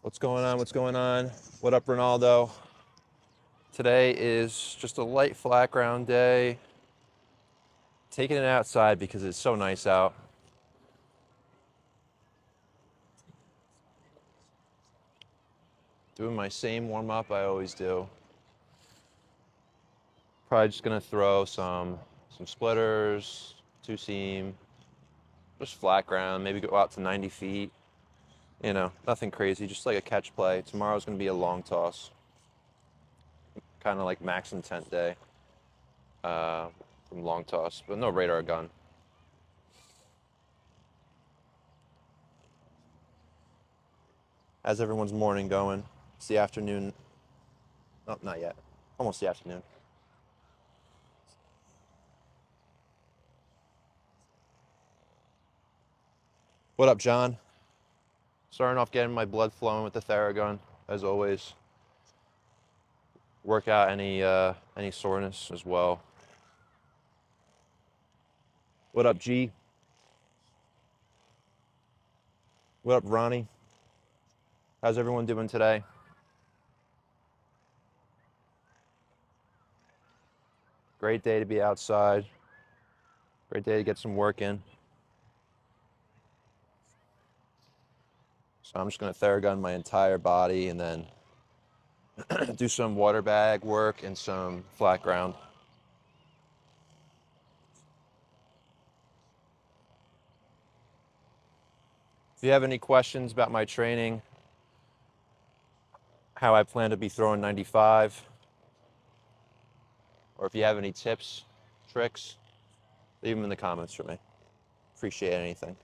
What's going on? What's going on? What up, Ronaldo? Today is just a light flat ground day. Taking it outside because it's so nice out. Doing my same warm up I always do. Probably just gonna throw some splitters, two seam, just flat ground. Maybe go out to 90 feet. You know, nothing crazy. Just like a catch play. Tomorrow's gonna be a long toss, kind of like max intent day uh, from long toss, but no radar gun. How's everyone's morning going? It's the afternoon. Oh, not yet. Almost the afternoon. What up, John? Starting off getting my blood flowing with the Theragun, as always. Work out any soreness as well. What up, G? What up, Ronnie? How's everyone doing today? Great day to be outside. Great day to get some work in. So I'm just gonna Theragun my entire body and then do some water bag work and some flat ground. If you have any questions about my training, how I plan to be throwing 95, or if you have any tips, tricks, leave them in the comments for me. Appreciate anything.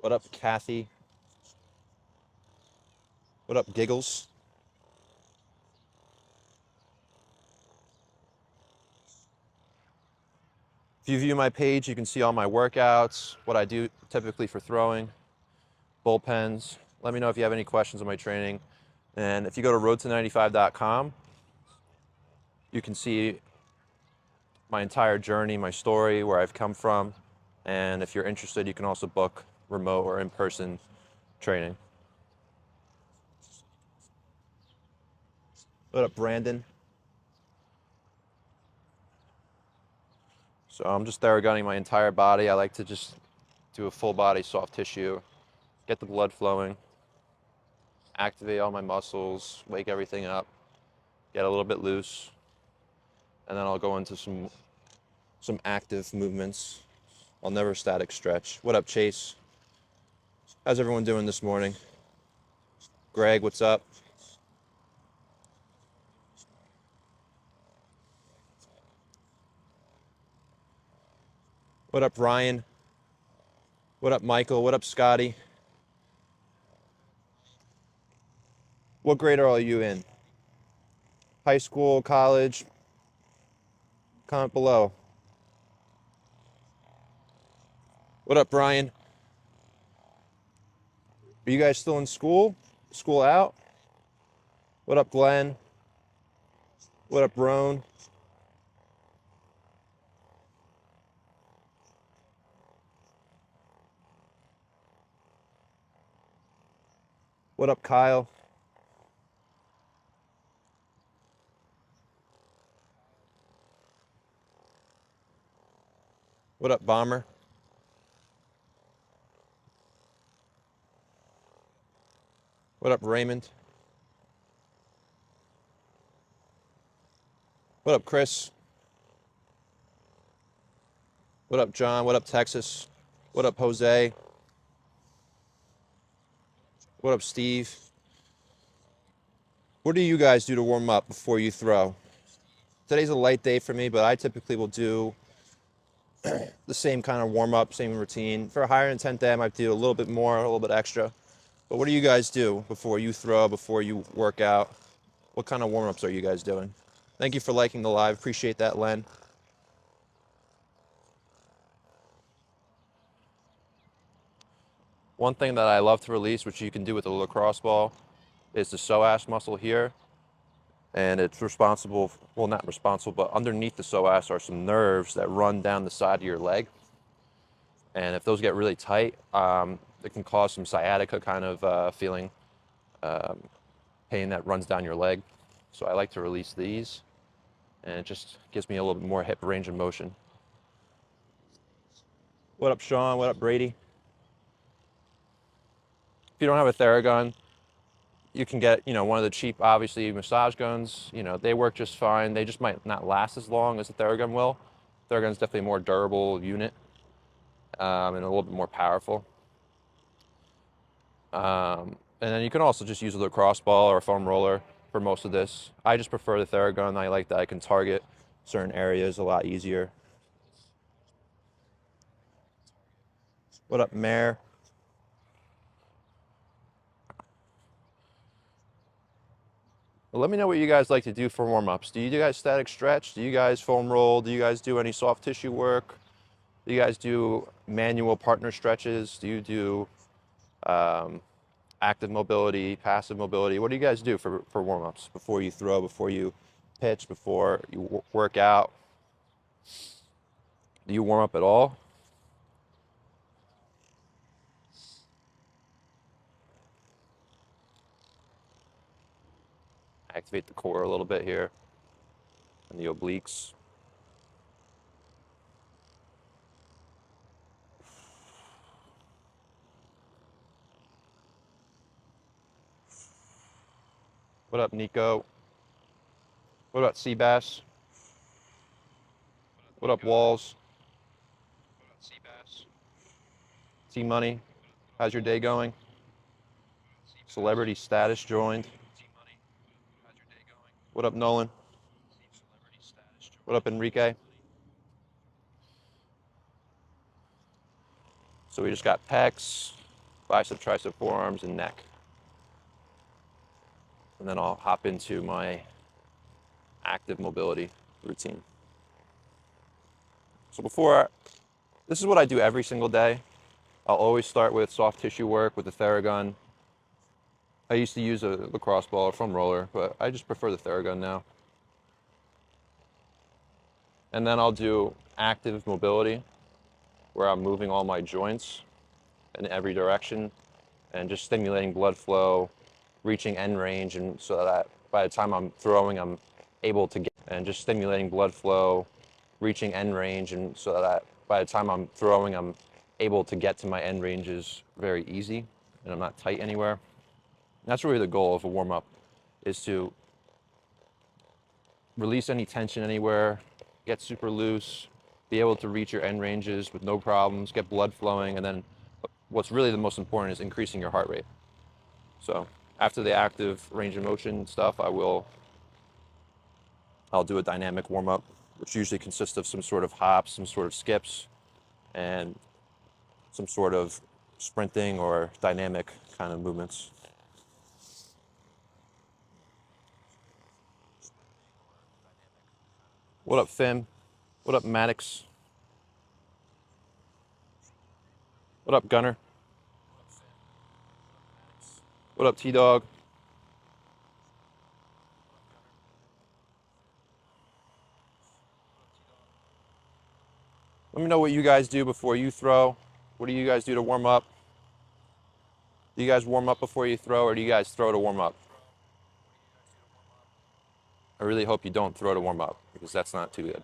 What up, Kathy? What up, Giggles? If you view my page, you can see all my workouts, what I do typically for throwing, bullpens. Let me know if you have any questions on my training. And if you go to roadto95.com, you can see my entire journey, my story, where I've come from. And if you're interested, you can also book remote or in-person training. What up, Brandon? So I'm just Theragunning my entire body. I like to just do a full body soft tissue, get the blood flowing, activate all my muscles, wake everything up, get a little bit loose, and then I'll go into some active movements. I'll never static stretch. What up, Chase? How's everyone doing this morning? Greg, what's up? What up, Ryan? What up, Michael? What up, Scotty? What grade are you in? High school, college? Comment below. What up, Brian? Are you guys still in school? School out? What up, Glenn? What up, Roan? What up, Kyle? What up, Bomber? What up, Raymond? What up, Chris? What up, John? What up, Texas? What up, Jose? What up, Steve? What do you guys do to warm up before you throw? Today's a light day for me, but I typically will do the same kind of warm up, same routine. For a higher intent day, I might do a little bit more, a little bit extra. But what do you guys do before you throw, before you work out? What kind of warm ups are you guys doing? Thank you for liking the live. Appreciate that, Len. One thing that I love to release, which you can do with a lacrosse ball, is the psoas muscle here. And it's responsible, well, not responsible, but underneath the psoas are some nerves that run down the side of your leg. And if those get really tight, it can cause some sciatica kind of feeling, pain that runs down your leg. So I like to release these, and it just gives me a little bit more hip range of motion. What up, Sean? What up, Brady? If you don't have a Theragun, you can get, one of the cheap, obviously, massage guns. They work just fine. They just might not last as long as the Theragun will. Theragun's definitely a more durable unit, and a little bit more powerful. And then you can also just use a lacrosse ball or a foam roller for most of this. I just prefer the Theragun. I like that I can target certain areas a lot easier. What up, Mare? Well, let me know what you guys like to do for warm-ups. Do you guys static stretch? Do you guys foam roll? Do you guys do any soft tissue work? Do you guys do manual partner stretches? Do you do active mobility, passive mobility? What do you guys do for warm-ups before you throw, before you pitch, before you work out? Do you warm up at all? Activate the core a little bit here and the obliques. What up, Nico? What up, Seabass? What up, Walls? T-Money, how's your day going? Celebrity Status joined. What up, Nolan? What up, Enrique? So we just got pecs, bicep, tricep, forearms, and neck. And then I'll hop into my active mobility routine. So this is what I do every single day. I'll always start with soft tissue work with the Theragun. I used to use a lacrosse ball or foam roller, but I just prefer the Theragun now. And then I'll do active mobility, where I'm moving all my joints in every direction and just stimulating blood flow, reaching end range, and so that by the time I'm throwing, I'm able to get, and just stimulating blood flow, reaching end range, and so that by the time I'm throwing, I'm able to get to my end ranges very easy, and I'm not tight anywhere. And that's really the goal of a warm-up, is to release any tension anywhere, get super loose, be able to reach your end ranges with no problems, get blood flowing, and then what's really the most important is increasing your heart rate. So after the active range of motion stuff, I'll do a dynamic warm-up, which usually consists of some sort of hops, some sort of skips, and some sort of sprinting or dynamic kind of movements. What up, Fim? What up, Maddox? What up, Gunner? What up, T-Dog? Let me know what you guys do before you throw. What do you guys do to warm up? Do you guys warm up before you throw, or do you guys throw to warm up? I really hope you don't throw to warm up, because that's not too good.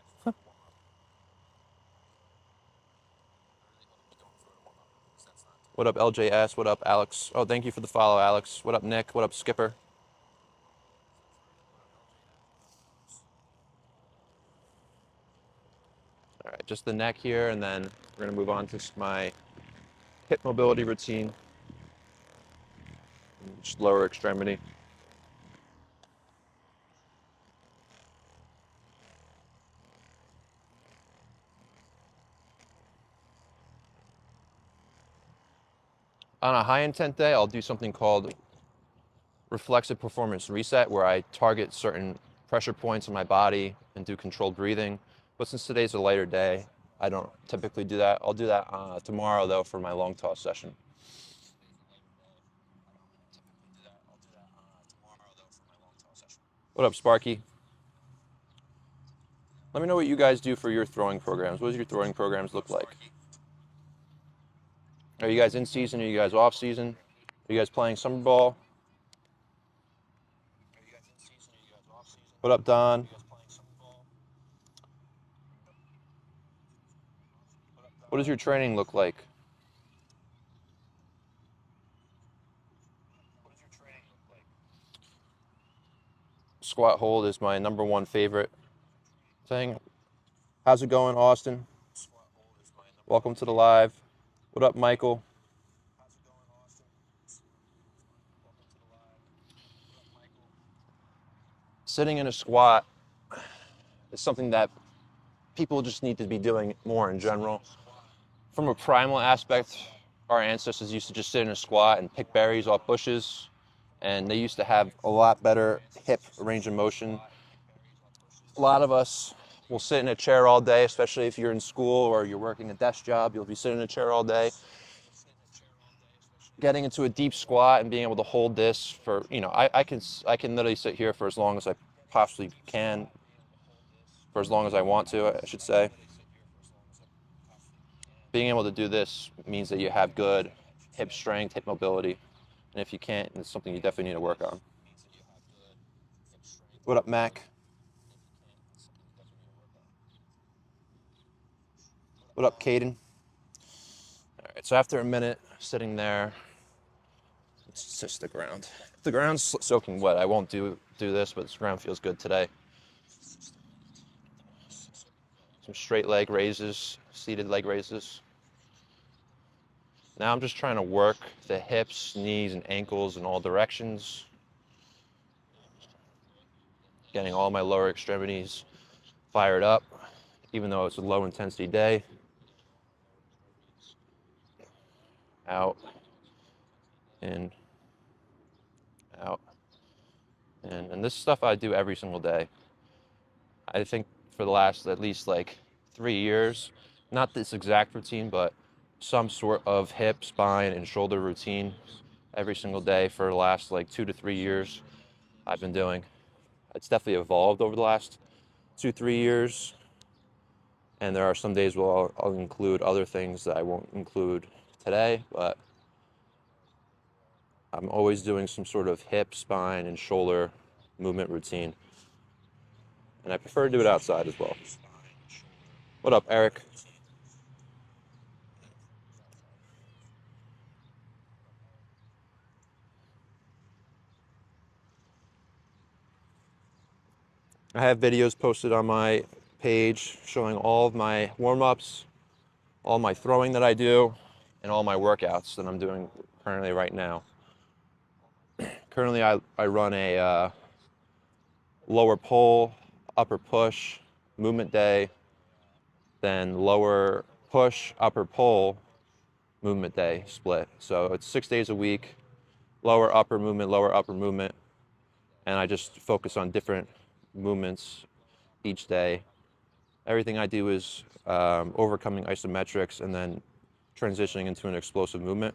What up, LJS? What up, Alex? Oh, thank you for the follow, Alex. What up, Nick? What up, Skipper? All right, just the neck here, and then we're gonna move on to my hip mobility routine. Just lower extremity. On a high intent day, I'll do something called reflexive performance reset, where I target certain pressure points in my body and do controlled breathing. But since today's a lighter day, I don't typically do that. I'll do that tomorrow, though, for my long toss session. What up, Sparky? Let me know what you guys do for your throwing programs. What does your throwing programs look like? Are you guys in season? Are you guys off season? Are you guys playing summer ball? What up, Don? What does your training look like? Squat hold is my #1 favorite thing. How's it going, Austin? Welcome to the live. What up, Michael? Sitting in a squat is something that people just need to be doing more in general. From a primal aspect, our ancestors used to just sit in a squat and pick berries off bushes, and they used to have a lot better hip range of motion. A lot of us will sit in a chair all day, especially if you're in school or you're working a desk job. You'll be sitting in a chair all day. Getting into a deep squat and being able to hold this for, I can literally sit here for as long as I possibly can, for as long as I want to, I should say. Being able to do this means that you have good hip strength, hip mobility. And if you can't, it's something you definitely need to work on. What up, Mac? What up, Caden? All right, so after a minute sitting there, it's just the ground. If the ground's soaking wet, I won't do this, but this ground feels good today. Some straight leg raises, seated leg raises. Now I'm just trying to work the hips, knees, and ankles in all directions. Getting all my lower extremities fired up, even though it's a low intensity day. Out, in, out, in. And this stuff I do every single day. I think for the last at least like 3 years, not this exact routine, but some sort of hip, spine, and shoulder routine every single day for the last like 2 to 3 years I've been doing. It's definitely evolved over the last 2-3 years. And there are some days where I'll include other things that I won't include today, but I'm always doing some sort of hip, spine, and shoulder movement routine. And I prefer to do it outside as well. What up, Eric? I have videos posted on my page showing all of my warm-ups, all my throwing that I do, and all my workouts that I'm doing currently right now. Currently, I run a lower pull, upper push movement day, then lower push, upper pull movement day split. So it's 6 days a week, lower upper movement, and I just focus on different movements each day. Everything I do is overcoming isometrics and then transitioning into an explosive movement.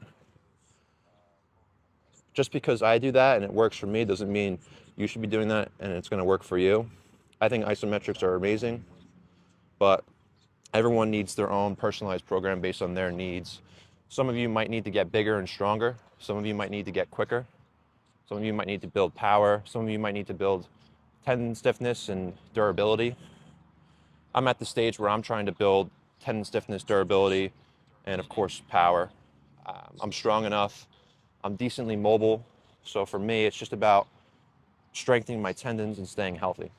Just because I do that and it works for me doesn't mean you should be doing that and it's going to work for you. I think isometrics are amazing, but everyone needs their own personalized program based on their needs. Some of you might need to get bigger and stronger. Some of you might need to get quicker. Some of you might need to build power. Some of you might need to build tendon stiffness and durability. I'm at the stage where I'm trying to build tendon stiffness, durability, and of course, power. I'm strong enough. I'm decently mobile. So for me, it's just about strengthening my tendons and staying healthy.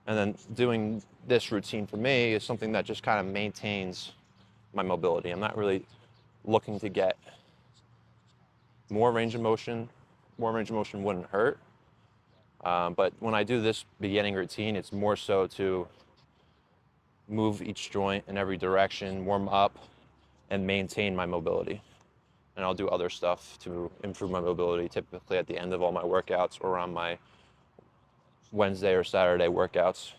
And then doing this routine for me is something that just kind of maintains my mobility. I'm not really looking to get more range of motion. More range of motion wouldn't hurt. But when I do this beginning routine, it's more so to move each joint in every direction, warm up, and maintain my mobility. And I'll do other stuff to improve my mobility, typically at the end of all my workouts or on my Wednesday or Saturday workouts.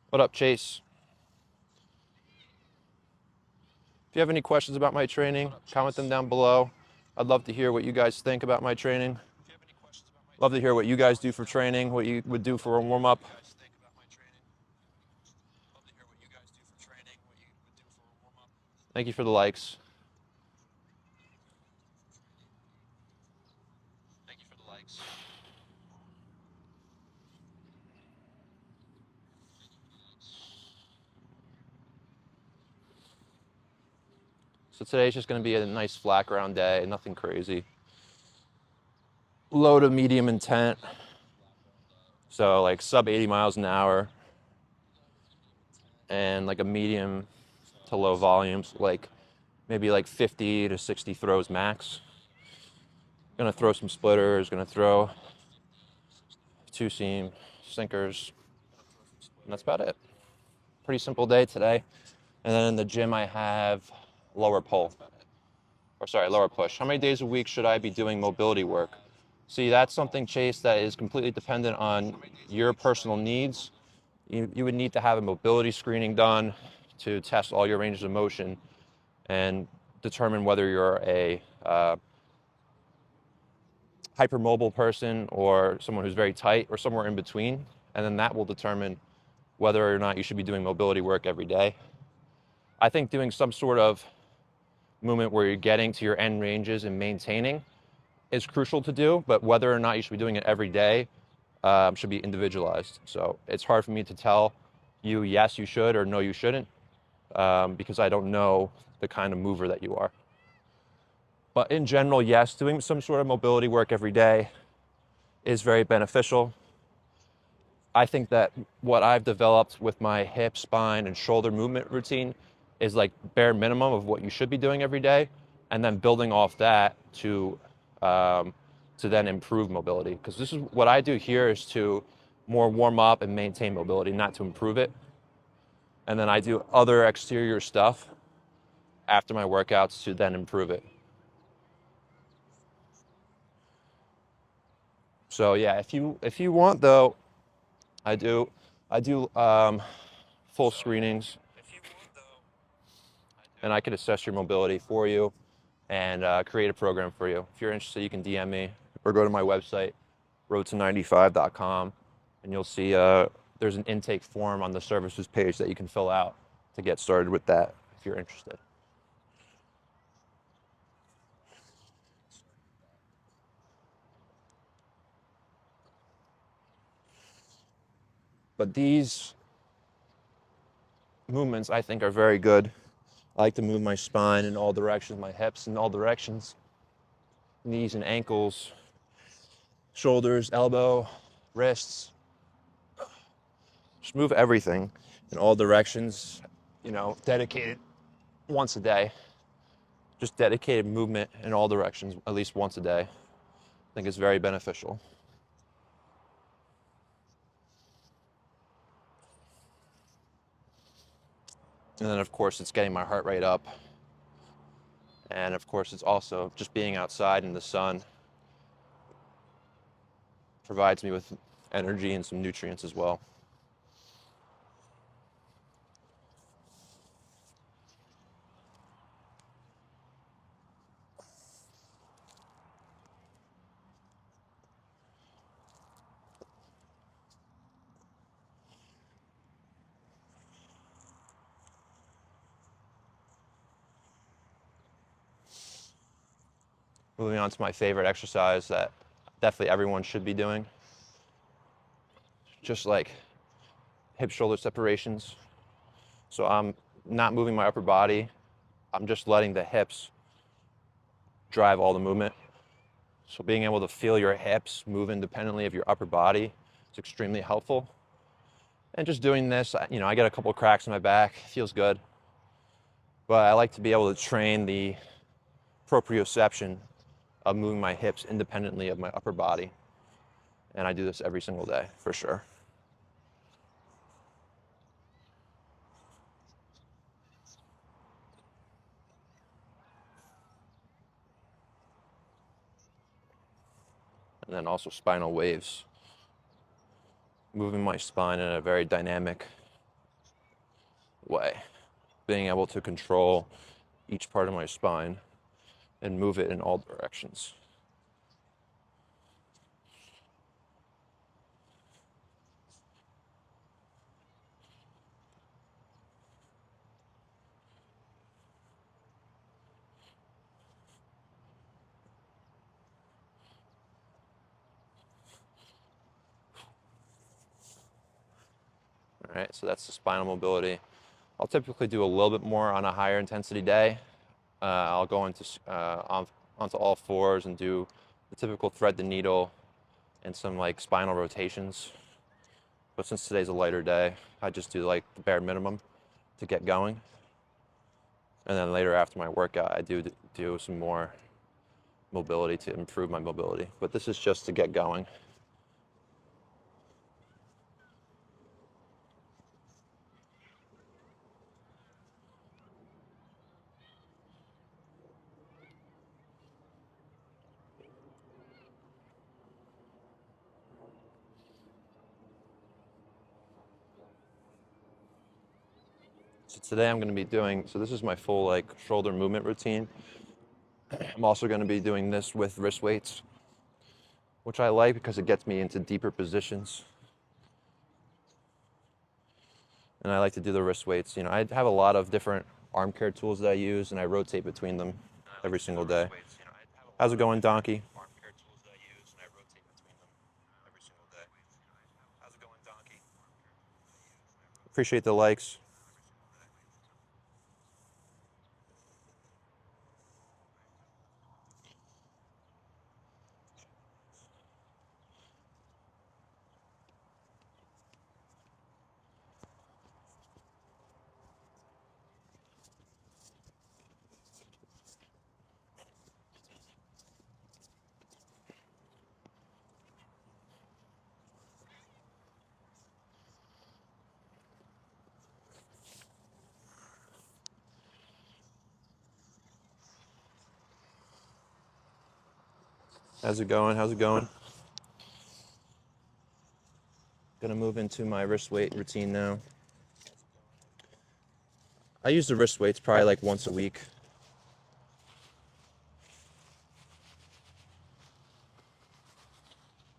What up, Chase? If you have any questions about my training, comment them down below. I'd love to hear what you guys think about my training. Love to hear what you guys do for training, what you would do for a warm-up. Thank you for the likes. So today's just going to be a nice flat ground day, nothing crazy. Low to medium intent. So like sub 80 miles an hour and like a medium to low volumes, like maybe like 50 to 60 throws max. Gonna throw some splitters, gonna throw 2-seam sinkers, and that's about it. Pretty simple day today. And then in the gym I have lower pull, or sorry, lower push. How many days a week should I be doing mobility work? See, that's something, Chase, that is completely dependent on your personal needs. You would need to have a mobility screening done to test all your ranges of motion and determine whether you're a hypermobile person or someone who's very tight or somewhere in between. And then that will determine whether or not you should be doing mobility work every day. I think doing some sort of movement where you're getting to your end ranges and maintaining is crucial to do, but whether or not you should be doing it every day should be individualized. So it's hard for me to tell you yes you should or no you shouldn't because I don't know the kind of mover that you are. But in general, yes, doing some sort of mobility work every day is very beneficial. I think that what I've developed with my hip, spine, and shoulder movement routine is like bare minimum of what you should be doing every day, and then building off that to then improve mobility. Because this is what I do here is to more warm up and maintain mobility, not to improve it. And then I do other exterior stuff after my workouts to then improve it. So yeah, if you want though, I do full screenings, and I can assess your mobility for you and create a program for you. If you're interested, you can DM me or go to my website, roadto95.com, and you'll see there's an intake form on the services page that you can fill out to get started with that if you're interested. But these movements I think are very good. I like to move my spine in all directions, my hips in all directions, knees and ankles, shoulders, elbow, wrists. Just move everything in all directions, you know, dedicated once a day. Just dedicated movement in all directions at least once a day. I think it's very beneficial. And then of course it's getting my heart rate up. And of course it's also just being outside in the sun provides me with energy and some nutrients as well. Moving on to my favorite exercise that definitely everyone should be doing. Just like hip shoulder separations. So I'm not moving my upper body. I'm just letting the hips drive all the movement. So being able to feel your hips move independently of your upper body is extremely helpful. And just doing this, you know, I get a couple of cracks in my back, feels good. But I like to be able to train the proprioception of moving my hips independently of my upper body. And I do this every single day, for sure. And then also spinal waves. Moving my spine in a very dynamic way. Being able to control each part of my spine and move it in all directions. So that's the spinal mobility. I'll typically do a little bit more on a higher intensity day. I'll go onto all fours and do the typical thread the needle and some like spinal rotations. But since today's a lighter day, I just do like the bare minimum to get going. And then later after my workout, I do some more mobility to improve my mobility. But this is just to get going. So today I'm going to be doing, so this is my full like shoulder movement routine. I'm also going to be doing this with wrist weights, which I like because it gets me into deeper positions. And I like to do the wrist weights. You know, I have a lot of different arm care tools that I use, and I rotate between them every single day. How's it going, Donkey? Appreciate the likes. How's it going? How's it going? Gonna move into my wrist weight routine now. I use the wrist weights probably like once a week.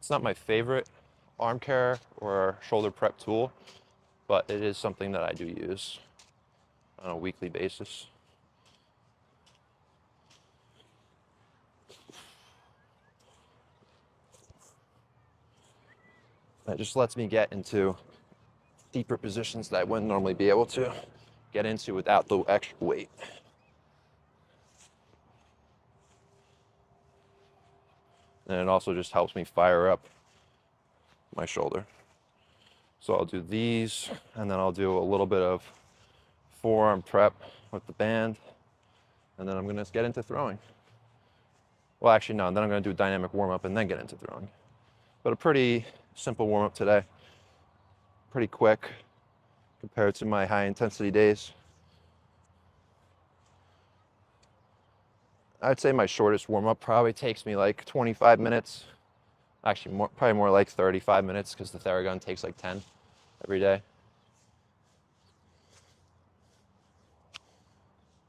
It's not my favorite arm care or shoulder prep tool, but it is something that I do use on a weekly basis. That just lets me get into deeper positions that I wouldn't normally be able to get into without the extra weight. And it also just helps me fire up my shoulder. So I'll do these, and then I'll do a little bit of forearm prep with the band, and then I'm gonna get into throwing. Well, actually, no, and then I'm gonna do a dynamic warm-up and then get into throwing. But a pretty simple warm-up today. Pretty quick compared to my high-intensity days. I'd say my shortest warm-up probably takes me like 25 minutes. Actually, probably more like 35 minutes because the Theragun takes like 10 every day.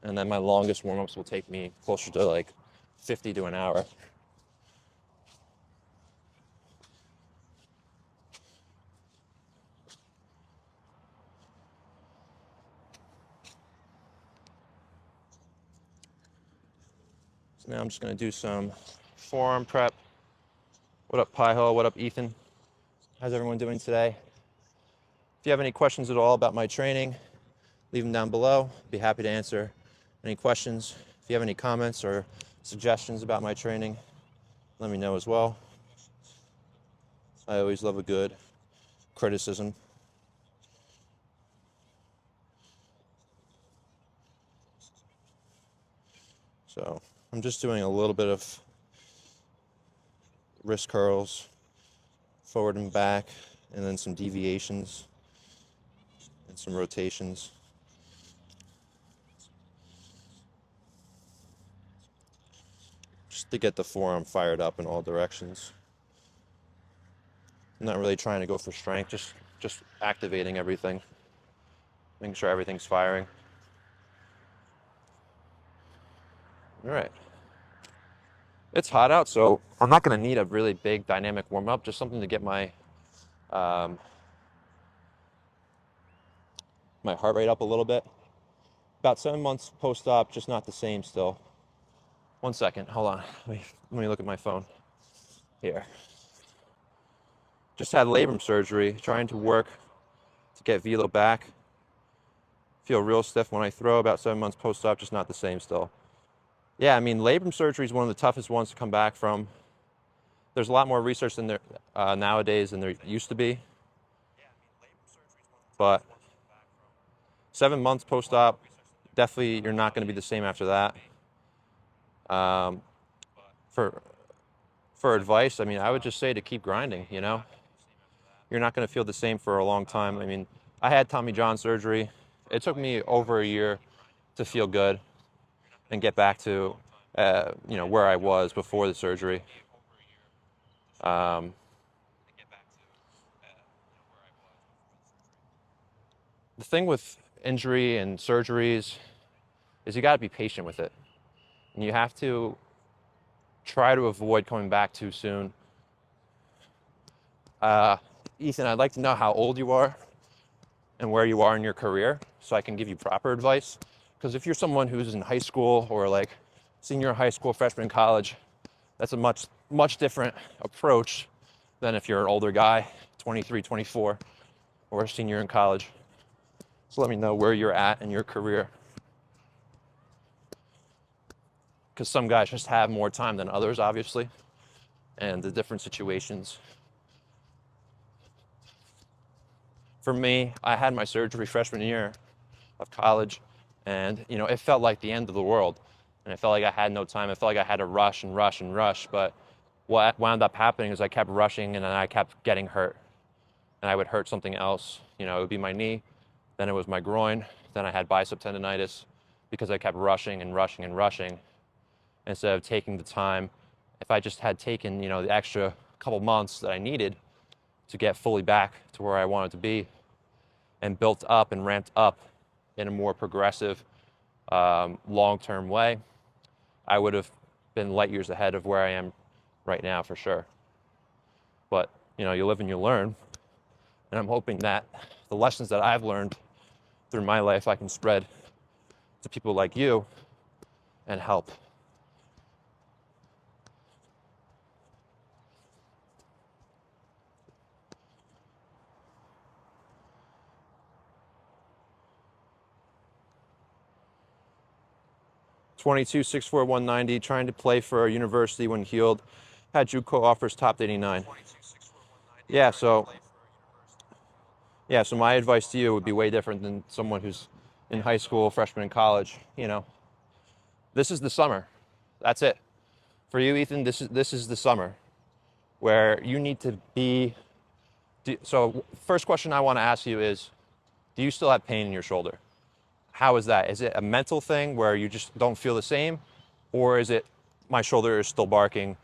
And then my longest warm-ups will take me closer to like 50 to an hour. So now I'm just gonna do some forearm prep. What up, Pieho? What up, Ethan? How's everyone doing today? If you have any questions at all about my training, leave them down below. Be happy to answer any questions. If you have any comments or suggestions about my training, let me know as well. I always love a good criticism. So I'm just doing a little bit of wrist curls, forward and back, and then some deviations and some rotations. Just to get the forearm fired up in all directions. I'm not really trying to go for strength, just activating everything, making sure everything's firing. All right. It's hot out, so I'm not going to need a really big dynamic warm-up, just something to get my my heart rate up a little bit. About 7 months post-op, just not the same still. 1 second, hold on. Let me look at my phone. Here. Just had labrum surgery, trying to work to get velo back. Feel real stiff when I throw, about 7 months post-op, just not the same still. Yeah, I mean, labrum surgery is one of the toughest ones to come back from. There's a lot more research in there nowadays than there used to be. But 7 months post-op, definitely you're not going to be the same after that. For advice, I mean, I would just say to keep grinding, you know? You're not going to feel the same for a long time. I mean, I had Tommy John surgery. It took me over a year to feel good and get back to, you know, where I was before the surgery. The thing with injury and surgeries is you got to be patient with it. And you have to try to avoid coming back too soon. Ethan, I'd like to know how old you are and where you are in your career so I can give you proper advice. Because if you're someone who's in high school or like senior high school, freshman in college, that's a much different approach than if you're an older guy, 23, 24, or a senior in college. So let me know where you're at in your career. Because some guys just have more time than others, obviously, and the different situations. For me, I had my surgery freshman year of college, and you know, it felt like the end of the world. And it felt like I had no time. It felt like I had to rush and rush and rush. But what wound up happening is I kept rushing and then I kept getting hurt. And I would hurt something else. You know, it would be my knee, then it was my groin, then I had bicep tendonitis because I kept rushing and rushing and rushing instead of taking the time. If I just had taken, you know, the extra couple months that I needed to get fully back to where I wanted to be and built up and ramped up in a more progressive, long-term way, I would have been light years ahead of where I am right now for sure. But, you know, you live and you learn. And I'm hoping that the lessons that I've learned through my life, I can spread to people like you and help. '22, 6'4", 190, trying to play for a university when healed. Had JUCO offers, top 89. Yeah, so my advice to you would be way different than someone who's in high school, freshman in college. You know, this is the summer. That's it. For you, Ethan, this is the summer where you need to be. So first question I want to ask you is, do you still have pain in your shoulder? How is that? Is it a mental thing where you just don't feel the same? Or is it, my shoulder is still barking,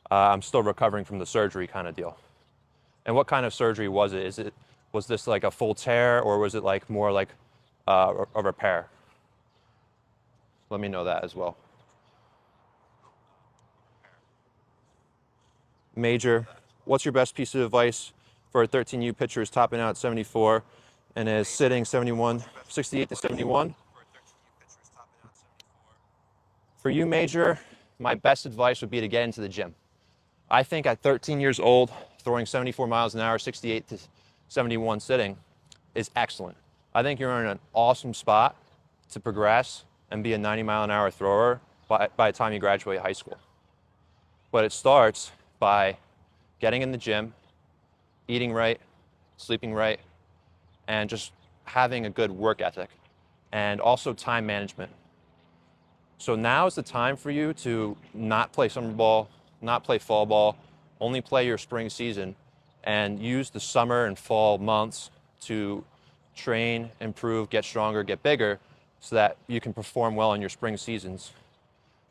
I'm still recovering from the surgery kind of deal? And what kind of surgery was it? Was this like a full tear, or was it like more like a repair? Let me know that as well. Major, what's your best piece of advice for a 13U pitcher who's topping out at 74 and is sitting 68 to 71? For you, Major, my best advice would be to get into the gym. I think at 13 years old, throwing 74 miles an hour, 68 to 71 sitting is excellent. I think you're in an awesome spot to progress and be a 90-mile-an-hour thrower by the time you graduate high school. But it starts by getting in the gym, eating right, sleeping right, and just having a good work ethic, and also time management. So now is the time for you to not play summer ball, not play fall ball, only play your spring season, and use the summer and fall months to train, improve, get stronger, get bigger, so that you can perform well in your spring seasons.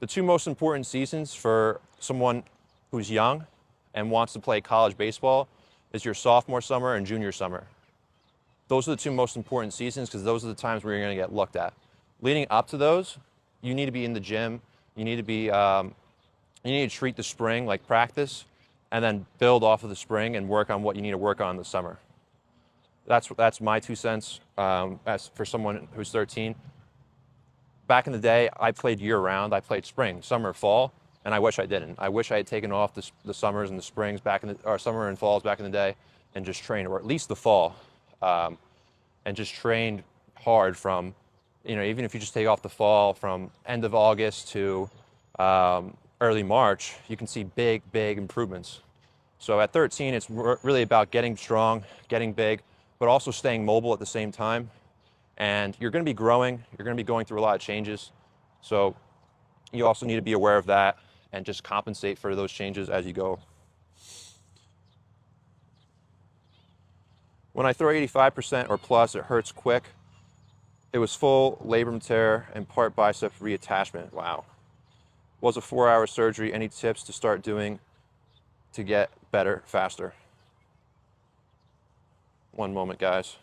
The two most important seasons for someone who's young and wants to play college baseball is your sophomore summer and junior summer. Those are the two most important seasons because those are the times where you're going to get looked at. Leading up to those, you need to be in the gym. You need to be, you need to treat the spring like practice, and then build off of the spring and work on what you need to work on in the summer. That's my 2 cents as for someone who's 13. Back in the day, I played year-round. I played spring, summer, fall, and I wish I didn't. I wish I had taken off the summers and the springs or summer and falls back in the day and just trained, or at least the fall. and just trained hard from, even if you just take off the fall from end of August to early March, you can see big, big improvements. So at 13, it's really about getting strong, getting big, but also staying mobile at the same time. And you're going to be growing. You're going to be going through a lot of changes. So you also need to be aware of that and just compensate for those changes as you go. When I throw 85% or plus, it hurts quick. It was full labrum tear and part bicep reattachment. Wow. Was a 4-hour surgery. Any tips to start doing to get better faster? One moment, guys.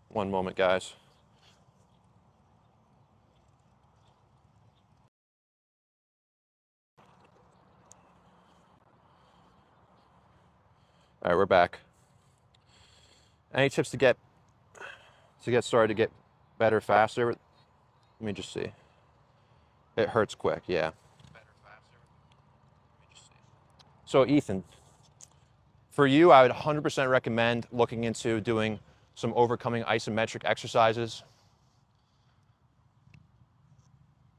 One moment, guys. All right, we're back. Any tips to get started to get better faster? Let me just see. It hurts quick, yeah. So Ethan, for you, I would 100% recommend looking into doing some overcoming isometric exercises,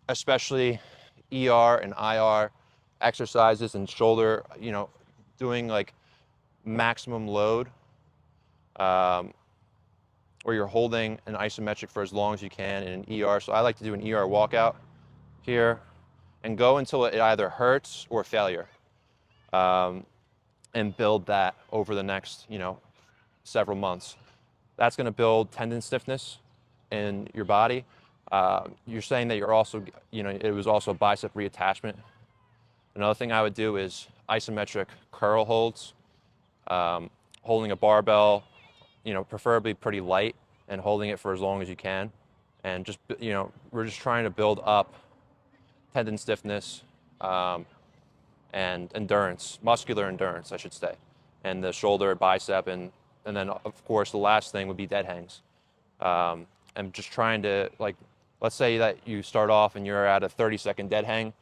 especially ER and IR exercises and shoulder, doing like maximum load, where you're holding an isometric for as long as you can in an ER. So I like to do an ER walkout here and go until it either hurts or failure, and build that over the next, several months. That's going to build tendon stiffness in your body. You're saying that you're also, it was also bicep reattachment. Another thing I would do is isometric curl holds, holding a barbell, preferably pretty light, and holding it for as long as you can. And just, we're just trying to build up tendon stiffness, and endurance, muscular endurance, I should say, and the shoulder, bicep, and then of course the last thing would be dead hangs. And just trying to, like, let's say that you start off and you're at a 30-second dead hang,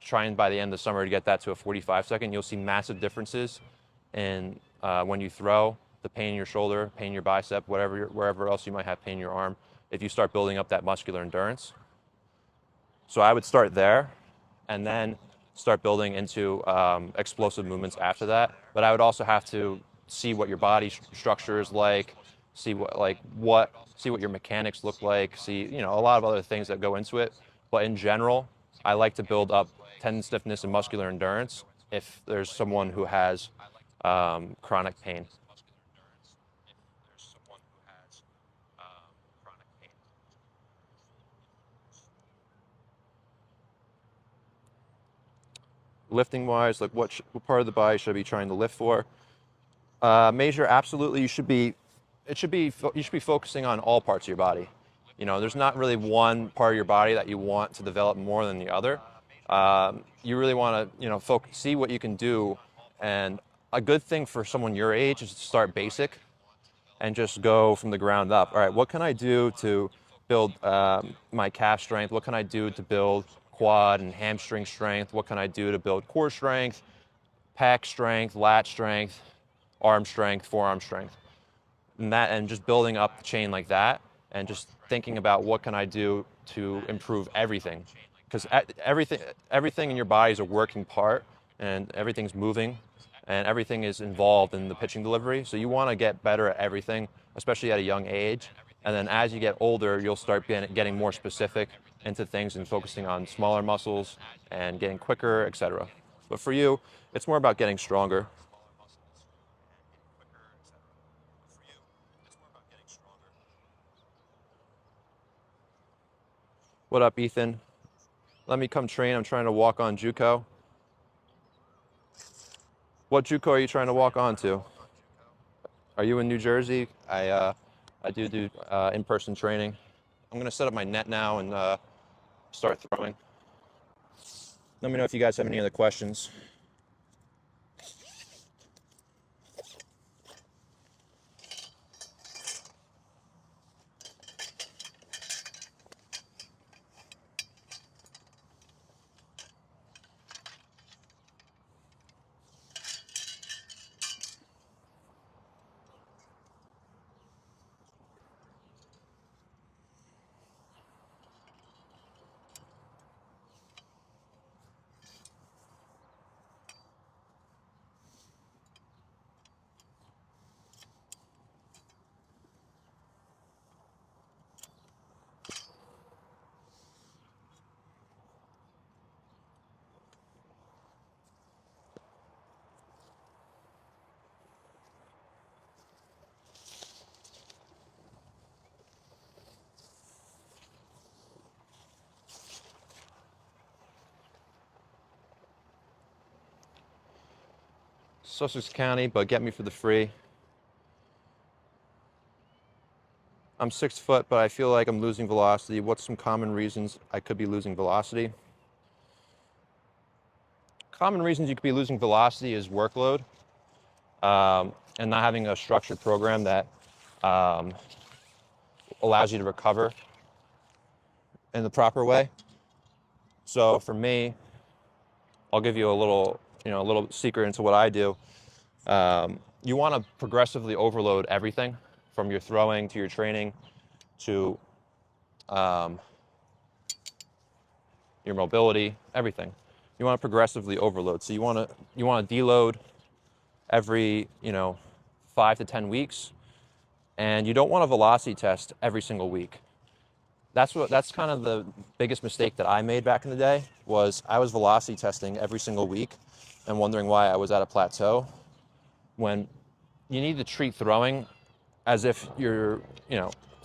trying by the end of the summer to get that to a 45-second. You'll see massive differences in when you throw, the pain in your shoulder, pain in your bicep, wherever else you might have pain in your arm, if you start building up that muscular endurance. So I would start there, and then start building into explosive movements after that. But I would also have to see what your body structure is like, see what your mechanics look like, see, a lot of other things that go into it. But in general, I like to build up tendon stiffness and muscular endurance if there's someone who has chronic pain. Lifting wise, like what part of the body should I be trying to lift for? Major, absolutely. You should be focusing on all parts of your body. There's not really one part of your body that you want to develop more than the other. You really want to, see what you can do. And a good thing for someone your age is to start basic and just go from the ground up. All right, what can I do to build my calf strength? What can I do to build quad and hamstring strength? What can I do to build core strength, pec strength, lat strength, arm strength, forearm strength? And just building up the chain like that, and just thinking about what can I do to improve everything, because everything in your body is a working part, and everything's moving, and everything is involved in the pitching delivery. So you want to get better at everything, especially at a young age. And then as you get older, you'll start getting more specific into things and focusing on smaller muscles and getting quicker, etc. But for you, it's more about getting stronger. What up, Ethan? Let me come train. I'm trying to walk on JUCO. What JUCO are you trying to walk on to? Are you in New Jersey? I do in-person training. I'm gonna set up my net now and start throwing. Let me know if you guys have any other questions. Sussex County, but get me for the free. I'm 6 foot, but I feel like I'm losing velocity. What's some common reasons I could be losing velocity? Common reasons you could be losing velocity is workload, and not having a structured program that um, allows you to recover in the proper way. So for me, I'll give you a little, a little secret into what I do. You want to progressively overload everything from your throwing to your training to your mobility, everything. You want to progressively overload. So you want to deload every 5 to 10 weeks, and you don't want a velocity test every single week. That's kind of the biggest mistake that I made back in the day, was I was velocity testing every single week and wondering why I was at a plateau, when you need to treat throwing as if you're,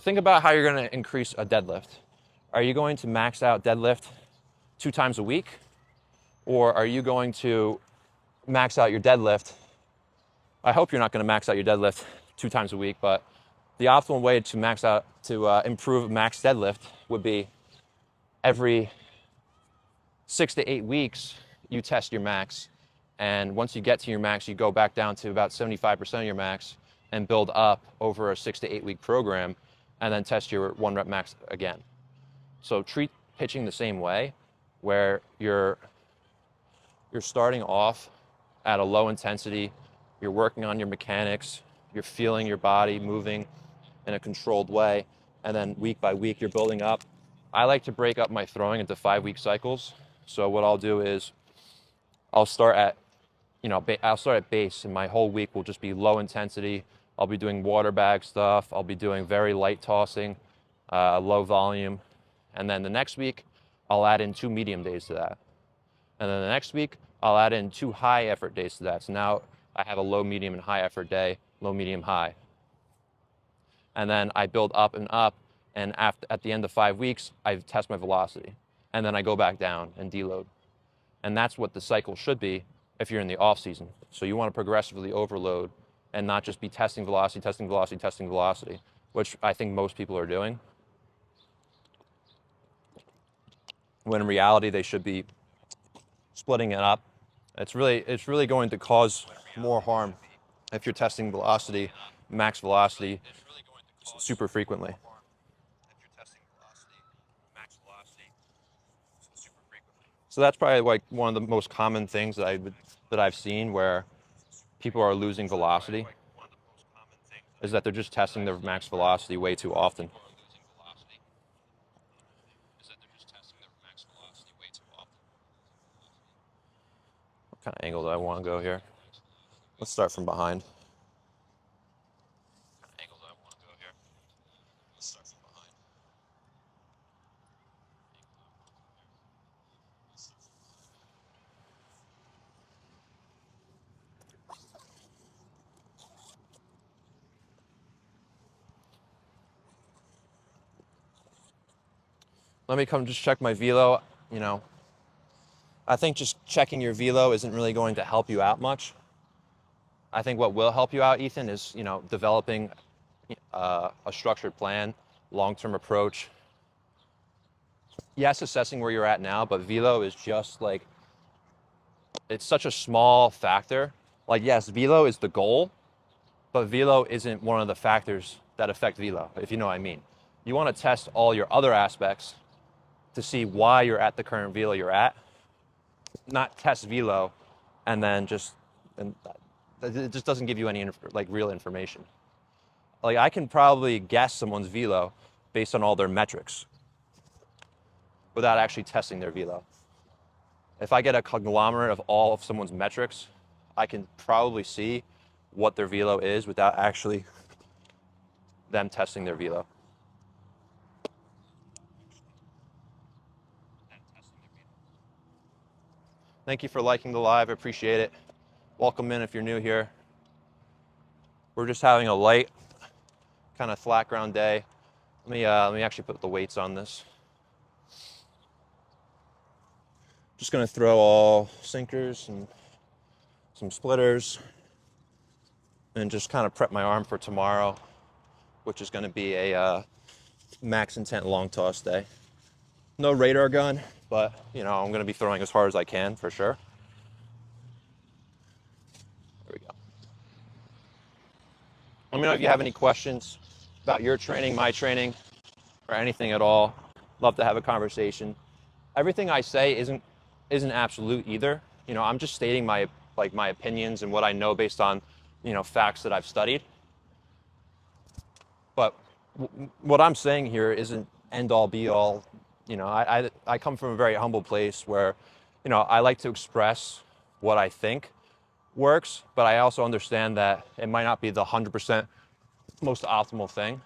think about how you're going to increase a deadlift. Are you going to max out deadlift 2 times a week? Or are you going to max out your deadlift? I hope you're not going to max out your deadlift 2 times a week, but the optimal way to improve max deadlift would be every 6 to 8 weeks, you test your max. And once you get to your max, you go back down to about 75% of your max and build up over a 6 to 8 week program, and then test your 1 rep max again. So treat pitching the same way, where you're starting off at a low intensity, you're working on your mechanics, you're feeling your body moving in a controlled way, and then week by week you're building up. I like to break up my throwing into 5-week cycles. So what I'll do is I'll start at base, and my whole week will just be low intensity. I'll be doing water bag stuff. I'll be doing very light tossing, low volume. And then the next week, I'll add in 2 medium days to that. And then the next week, I'll add in 2 high effort days to that. So now I have a low, medium, and high effort day, low, medium, high. And then I build up and up, and at the end of 5 weeks, I test my velocity. And then I go back down and deload. And that's what the cycle should be if you're in the off season. So you want to progressively overload and not just be testing velocity, testing velocity, testing velocity, which I think most people are doing, when in reality they should be splitting it up. It's really going to cause more harm if you're testing velocity, max velocity, super frequently. So that's probably like one of the most common things that I've seen where people are losing velocity, is that they're just testing their max velocity way too often. What kind of angle do I want to go here? Let's start from behind. Let me come just check my velo. I think just checking your velo isn't really going to help you out much. I think what will help you out, Ethan, is developing a structured plan, long-term approach. Yes, assessing where you're at now, but velo is just like, it's such a small factor. Like, yes, velo is the goal, but velo isn't one of the factors that affect velo, if you know what I mean. You want to test all your other aspects to see why you're at the current velo you're at, not test velo and then it just doesn't give you any real information. Like, I can probably guess someone's velo based on all their metrics without actually testing their velo. If I get a conglomerate of all of someone's metrics, I can probably see what their velo is without actually them testing their velo. Thank you for liking the live. I appreciate it. Welcome in if you're new here. We're just having a light, kind of flat ground day. Let me actually put the weights on this. Just gonna throw all sinkers and some splitters, and just kind of prep my arm for tomorrow, which is going to be a max intent long toss day. No radar gun, but you know, I'm going to be throwing as hard as I can for sure. There we go. Let me know if you have any questions about your training, my training, or anything at all. Love to have a conversation. Everything I say isn't absolute either. You know, I'm just stating my opinions and what I know based on, you know, facts that I've studied. But what I'm saying here isn't end all be all. You know, I come from a very humble place where, you know, I like to express what I think works, but I also understand that it might not be the 100% most optimal thing.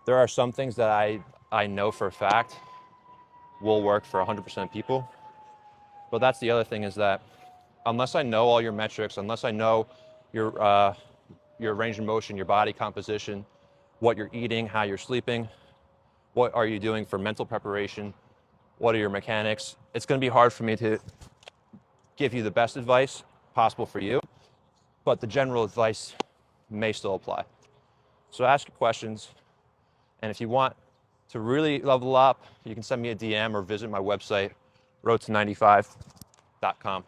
There are some things that I know for a fact will work for 100% of people. But that's the other thing, is that unless I know all your metrics, unless I know your range of motion, your body composition, what you're eating, how you're sleeping, what are you doing for mental preparation, what are your mechanics, it's going to be hard for me to give you the best advice possible for you, but the general advice may still apply. So ask your questions, and if you want to really level up, you can send me a DM or visit my website, roadto95.com.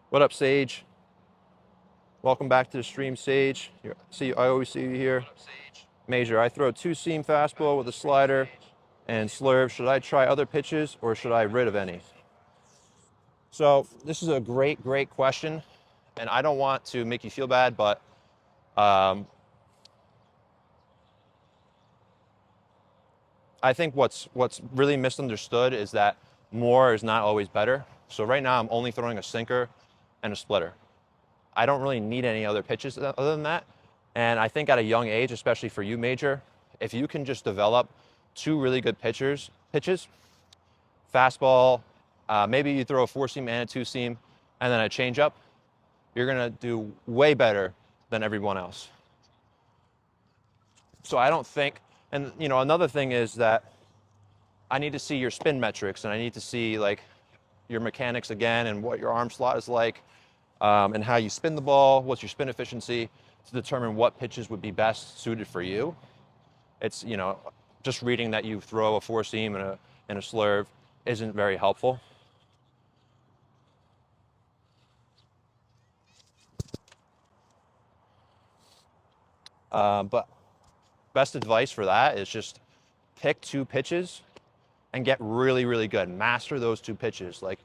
What up, Sage? Welcome back to the stream, Sage. I always see you here. Major, I throw 2-seam fastball with a slider and slurve. Should I try other pitches or should I rid of any? So this is a great, great question. And I don't want to make you feel bad, but I think what's really misunderstood is that more is not always better. So right now I'm only throwing a sinker and a splitter. I don't really need any other pitches other than that. And I think at a young age, especially for you, Major, if you can just develop 2 really good pitches, fastball, maybe you throw a 4-seam and a 2-seam, and then a changeup, you're gonna do way better than everyone else. So I don't think, and you know, another thing is that I need to see your spin metrics, and I need to see like your mechanics again, and what your arm slot is like, and how you spin the ball, what's your spin efficiency, to determine what pitches would be best suited for you. It's, you know, just reading that you throw a 4-seam and a slurve isn't very helpful. But best advice for that is just pick 2 pitches and get really, really good. Master those 2 pitches. Like,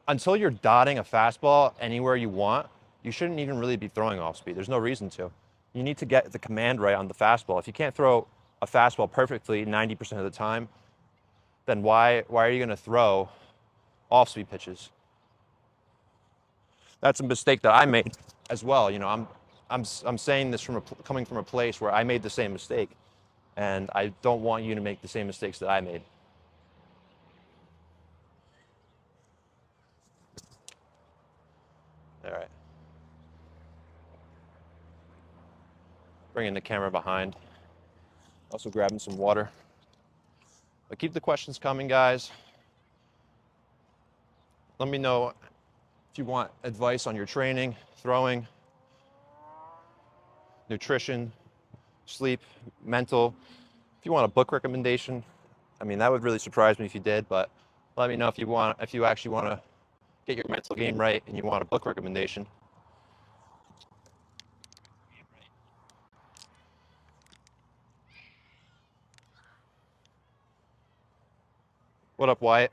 until you're dotting a fastball anywhere you want, you shouldn't even really be throwing off speed. There's no reason to. You need to get the command right on the fastball. If you can't throw a fastball perfectly 90% of the time, then why are you going to throw off-speed pitches? That's a mistake that I made as well. You know, I'm saying this coming from a place where I made the same mistake, and I don't want you to make the same mistakes that I made. All right. Bringing the camera behind. Also grabbing some water. But keep the questions coming, guys. Let me know if you want advice on your training, throwing, nutrition, sleep, mental. If you want a book recommendation, I mean, that would really surprise me if you did, but let me know if you actually want to get your mental game right and you want a book recommendation. What up, Wyatt?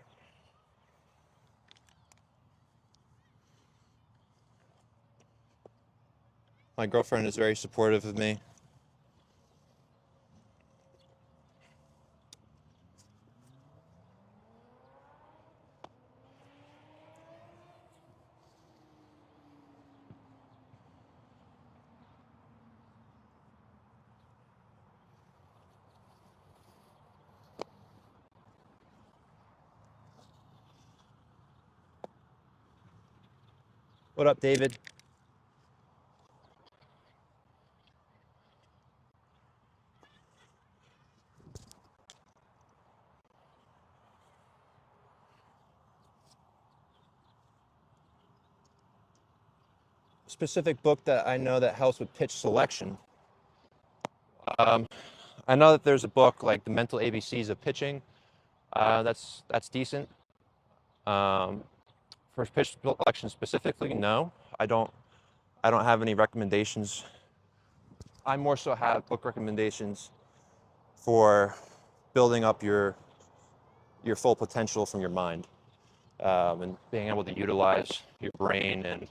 My girlfriend is very supportive of me. What up, David? specific book that I know that helps with pitch selection. Um, I know that there's a book like The Mental ABCs of Pitching. That's decent. Um, for pitch selection specifically, no, I don't. I don't have any recommendations. I more so have book recommendations for building up your full potential from your mind, and being able to utilize your brain and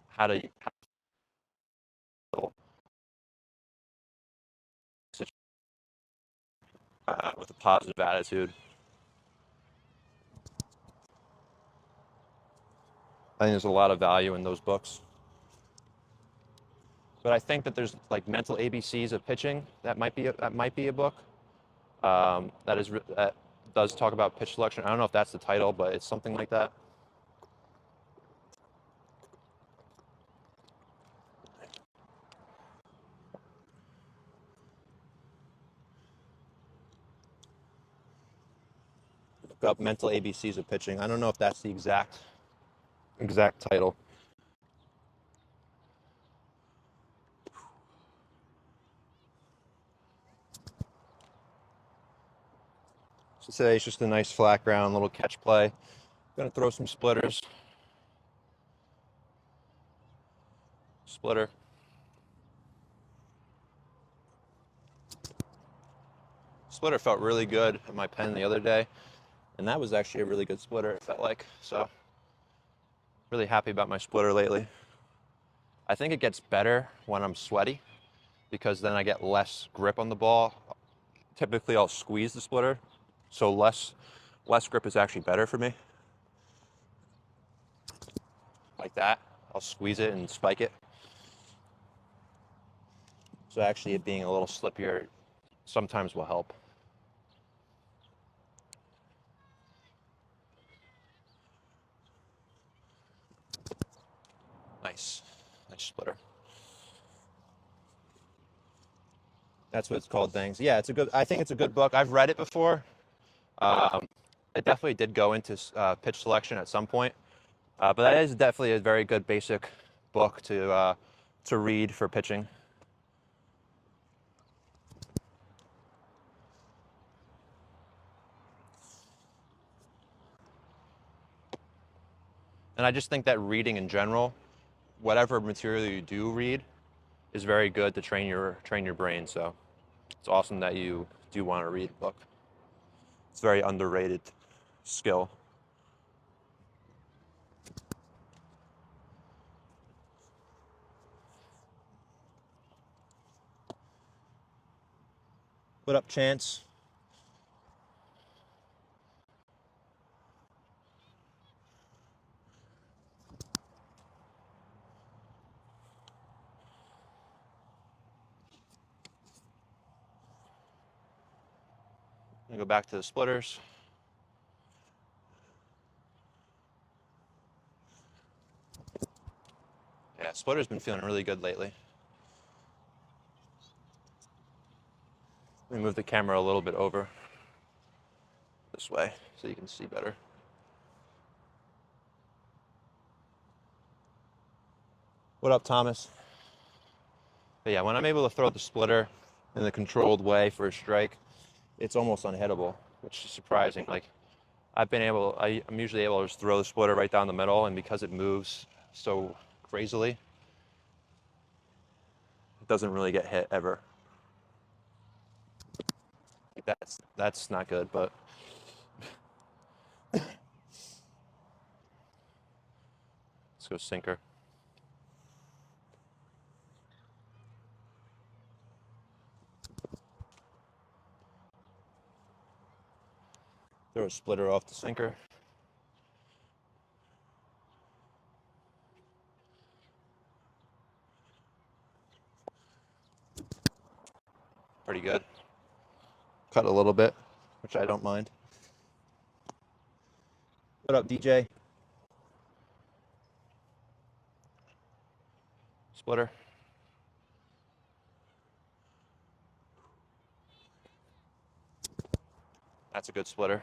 how to with a positive attitude. I think there's a lot of value in those books. But I think that there's like Mental ABCs of Pitching. That might be a book that does talk about pitch selection. I don't know if that's the title, but it's something like that. Look up Mental ABCs of Pitching. I don't know if that's the exact title. So today it's just a nice flat ground, little catch play. Gonna throw some splitters. Splitter. Splitter felt really good at my pen the other day, and that was actually a really good splitter, it felt like. So really happy about my splitter lately. I think it gets better when I'm sweaty because then I get less grip on the ball. Typically I'll squeeze the splitter, so less grip is actually better for me. Like that. I'll squeeze it and spike it. So actually it being a little slippier sometimes will help. Nice splitter. That's what it's called, things. Yeah, I think it's a good book. I've read it before. Um, it definitely did go into pitch selection at some point, but that is definitely a very good basic book to read for pitching. And I just think that reading in general, whatever material you do read, is very good to train your brain. So it's awesome that you do want to read a book. It's a very underrated skill. What up, Chance? I'm gonna go back to the splitters. Yeah, splitter's been feeling really good lately. Let me move the camera a little bit over this way so you can see better. What up, Thomas? But yeah, when I'm able to throw the splitter in the controlled way for a strike, it's almost unhittable, which is surprising. Like I'm usually able to just throw the splitter right down the middle, and because it moves so crazily, it doesn't really get hit ever. Like that's not good, but let's go sinker. Throw a splitter off the sinker. Pretty good. Cut a little bit, which I don't mind. What up, DJ? Splitter. That's a good splitter.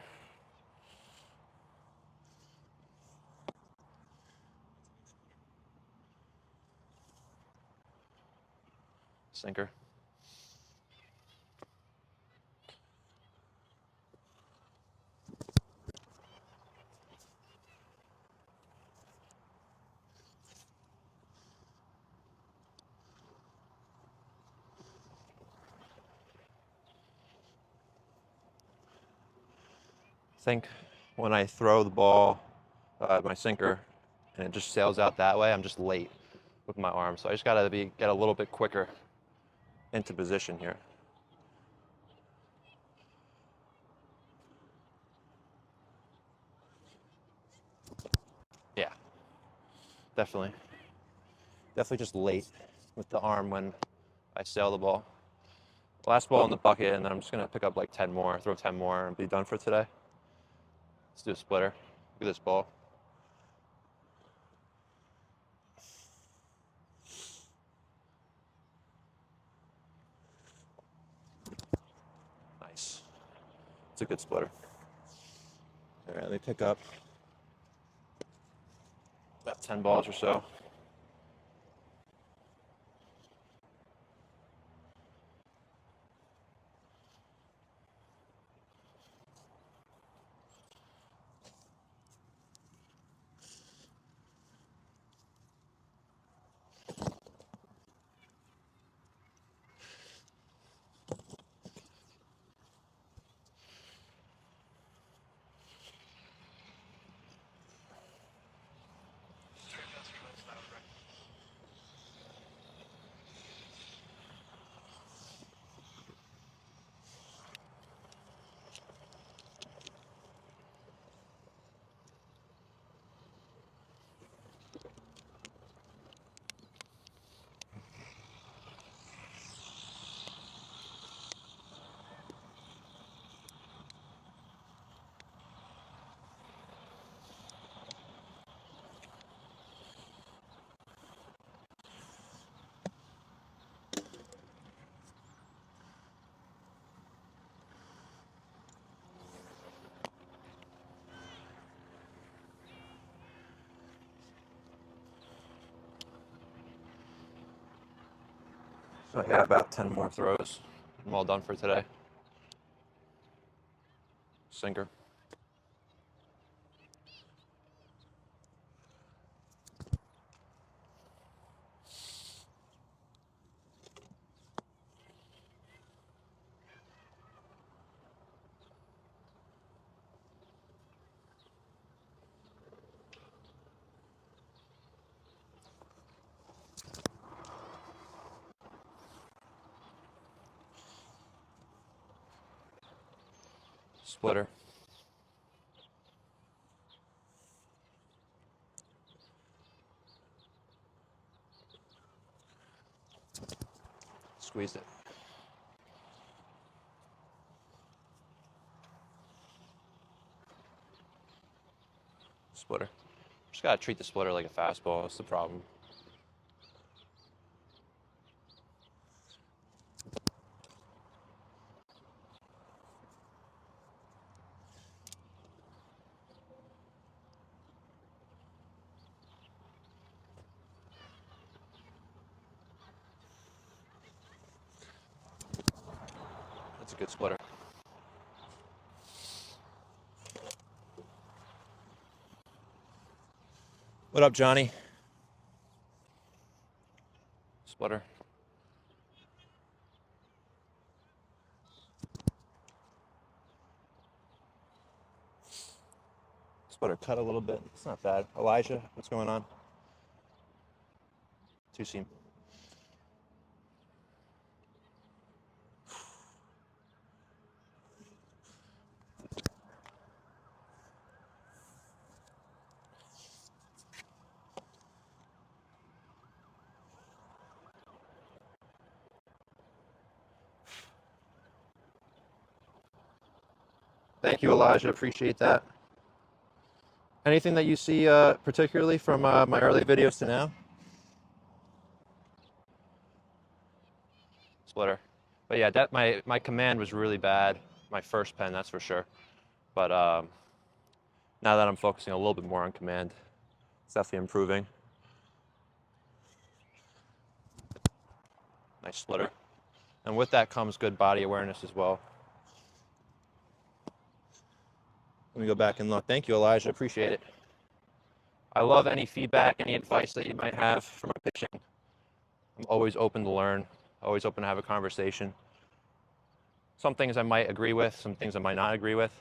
Sinker. I think when I throw the ball, my sinker, and it just sails out that way, I'm just late with my arm. So I just gotta get a little bit quicker into position here. Yeah, definitely. Definitely just late with the arm when I sail the ball. Last ball in the bucket, and then I'm just gonna pick up like 10 more, throw 10 more, and be done for today. Let's do a splitter. Look at this ball. Nice. It's a good splitter. All right, let me pick up about 10 balls or so. So I got about 10 more throws. I'm all done for today. Sinker. Splitter. Squeezed it. Splitter. Just gotta treat the splitter like a fastball. That's the problem. That's a good splitter. What up, Johnny? Splitter. Splitter cut a little bit. It's not bad. Elijah, what's going on? Two seam. Thank you, Elijah. Appreciate that. Anything that you see particularly from my early videos to now? Splitter. But yeah, that my command was really bad. My first pen, that's for sure. But now that I'm focusing a little bit more on command, it's definitely improving. Nice splitter. And with that comes good body awareness as well. Let me go back and look. Thank you, Elijah. Appreciate it. I love any feedback, any advice that you might have for my pitching. I'm always open to learn, always open to have a conversation. Some things I might agree with, some things I might not agree with.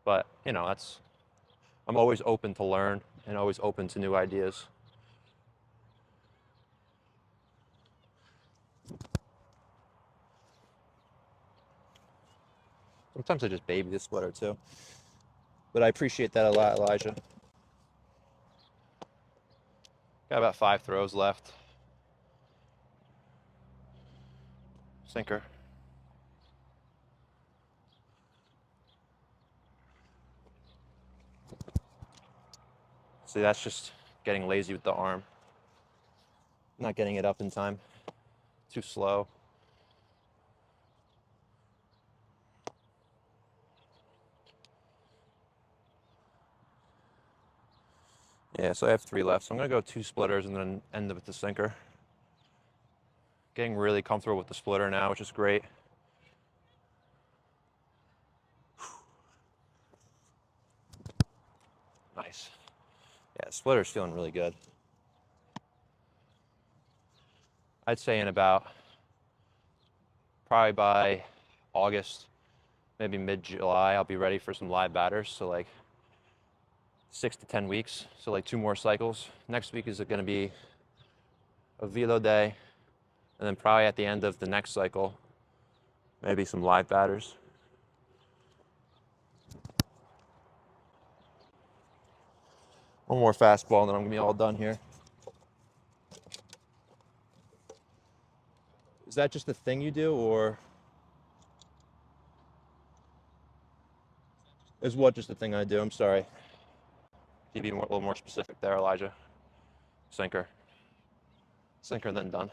But, you know, I'm always open to learn and always open to new ideas. Sometimes I just baby the splitter too. But I appreciate that a lot, Elijah. Got about 5 throws left. Sinker. See, that's just getting lazy with the arm. Not getting it up in time. Too slow. Yeah, so I have 3 left. So I'm going to go 2 splitters and then end with the sinker. Getting really comfortable with the splitter now, which is great. Nice. Yeah, splitter's feeling really good. I'd say in about, probably by August, maybe mid-July, I'll be ready for some live batters. So like 6 to 10 weeks. So like 2 more cycles. Next week is going to be a velo day. And then probably at the end of the next cycle, maybe some live batters. One more fastball and then I'm going to be all done here. Is that just a thing you do, or is what just a thing I do? I'm sorry. Can you be a little more specific there, Elijah? Sinker. Sinker, then done.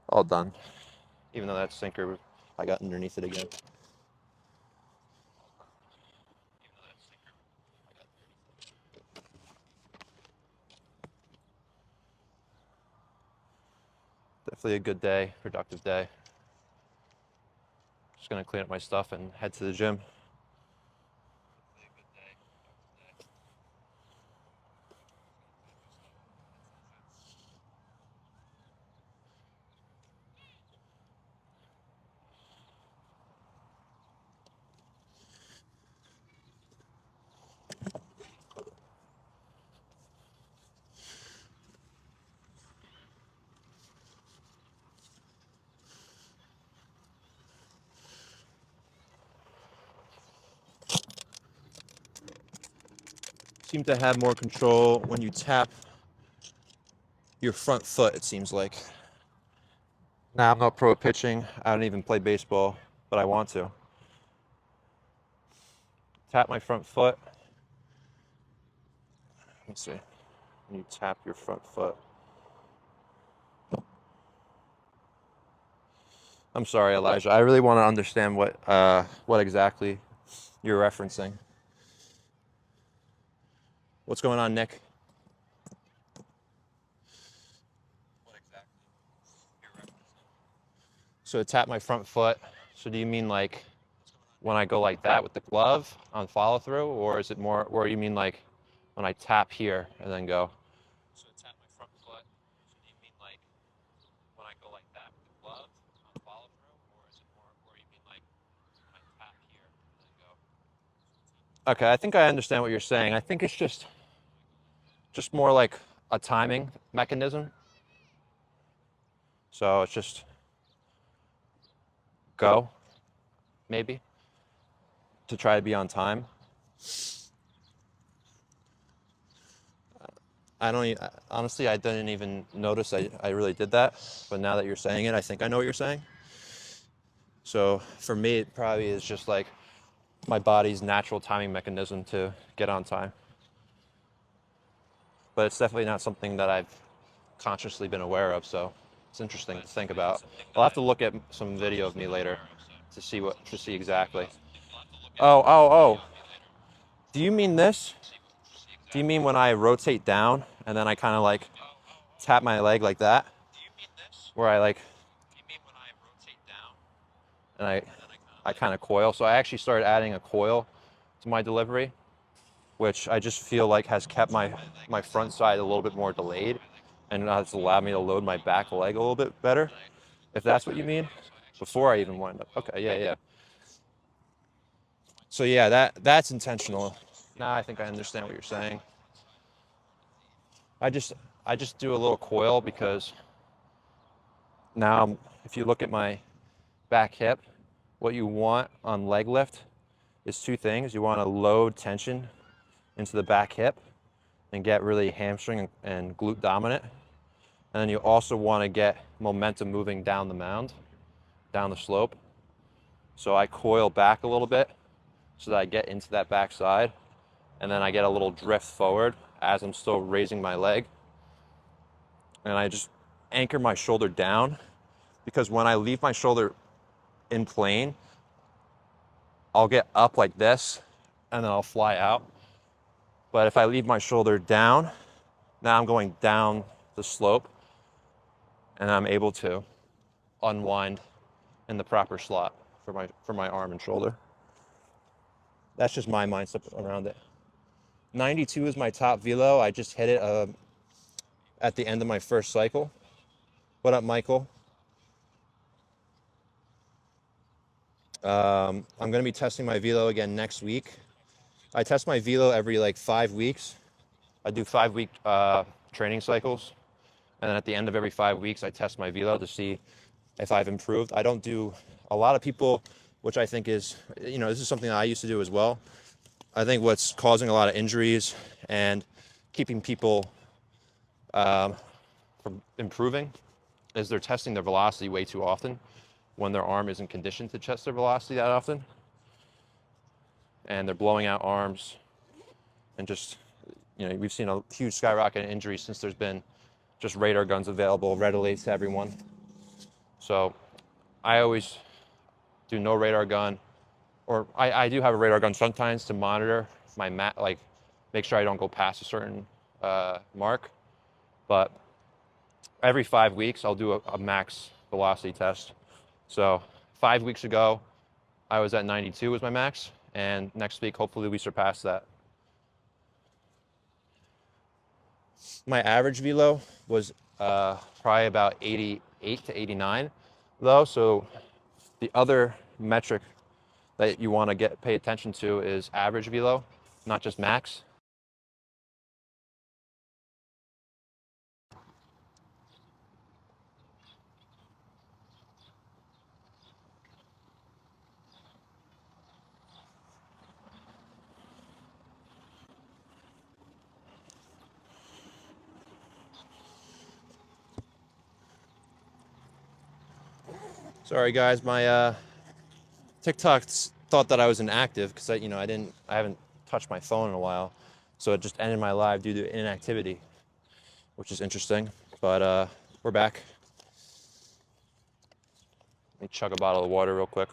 All done. Even though that sinker, I got underneath it again. Definitely a good day, productive day. Just gonna clean up my stuff and head to the gym. Seem to have more control when you tap your front foot, it seems like. Now, I'm not pro at pitching. I don't even play baseball, but I want to. Tap my front foot. Let's see. When you tap your front foot. I'm sorry, Elijah. I really want to understand what exactly you're referencing. What's going on, Nick? What exactly you're referencing? So tap my front foot. So do you mean like when I go like that with the glove on follow through, or is it more, or you mean like when I tap here and then go? So tap my front foot. So do you mean like when I go like that with the glove on follow through, or is it more, or you mean like when I tap here and then go? Okay, I think I understand what you're saying. I think it's just more like a timing mechanism. So it's just go, maybe, to try to be on time. Honestly, I didn't even notice I really did that. But now that you're saying it, I think I know what you're saying. So for me, it probably is just like my body's natural timing mechanism to get on time. But it's definitely not something that I've consciously been aware of, so it's interesting to think about. I'll have to look at some video of me later to see exactly. Oh. Do you mean this? Do you mean when I rotate down and then I kind of like tap my leg like that? Where I like, and I kind of coil. So I actually started adding a coil to my delivery, which I just feel like has kept my front side a little bit more delayed and has allowed me to load my back leg a little bit better, if that's what you mean, before I even wind up. Okay, yeah, yeah. So yeah, that's intentional. Now I think I understand what you're saying. I just I just do a little coil because now if you look at my back hip, what you want on leg lift is two things. You want to load tension into the back hip and get really hamstring and glute dominant. And then you also want to get momentum moving down the mound, down the slope. So I coil back a little bit so that I get into that back side, and then I get a little drift forward as I'm still raising my leg. And I just anchor my shoulder down, because when I leave my shoulder in plane, I'll get up like this and then I'll fly out. But if I leave my shoulder down, now I'm going down the slope and I'm able to unwind in the proper slot for my arm and shoulder. That's just my mindset around it. 92 is my top velo. I just hit it at the end of my first cycle. What up, Michael? I'm going to be testing my velo again next week. I test my velo every like 5 weeks. I do 5-week training cycles. And then at the end of every 5 weeks, I test my velo to see if I've improved. I don't do a lot of people, which I think is, this is something that I used to do as well. I think what's causing a lot of injuries and keeping people from improving is they're testing their velocity way too often when their arm isn't conditioned to test their velocity that often. And they're blowing out arms and just, we've seen a huge skyrocket in injuries since there's been just radar guns available readily to everyone. So I always do no radar gun, or I do have a radar gun sometimes to monitor my like make sure I don't go past a certain mark. But every 5 weeks, I'll do a max velocity test. So 5 weeks ago, I was at 92 was my max, and next week, hopefully we surpass that. My average velo was probably about 88 to 89 though. So the other metric that you want to pay attention to is average velo, not just max. Sorry guys, my TikTok thought that I was inactive because I haven't touched my phone in a while, so it just ended my live due to inactivity, which is interesting. But we're back. Let me chug a bottle of water real quick.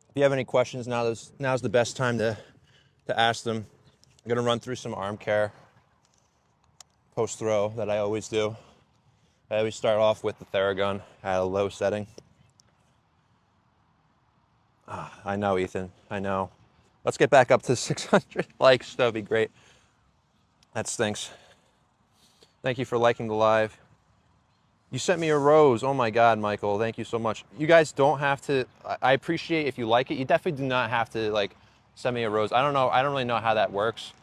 If you have any questions, now's the best time to ask them. I'm gonna run through some arm care post throw that I always do. I always start off with the Theragun at a low setting. I know, Ethan. I know. Let's get back up to 600 likes. That would be great. That stinks. Thank you for liking the live. You sent me a rose. Oh my God, Michael. Thank you so much. You guys don't have to. I appreciate if you like it. You definitely do not have to send me a rose. I don't know. I don't really know how that works.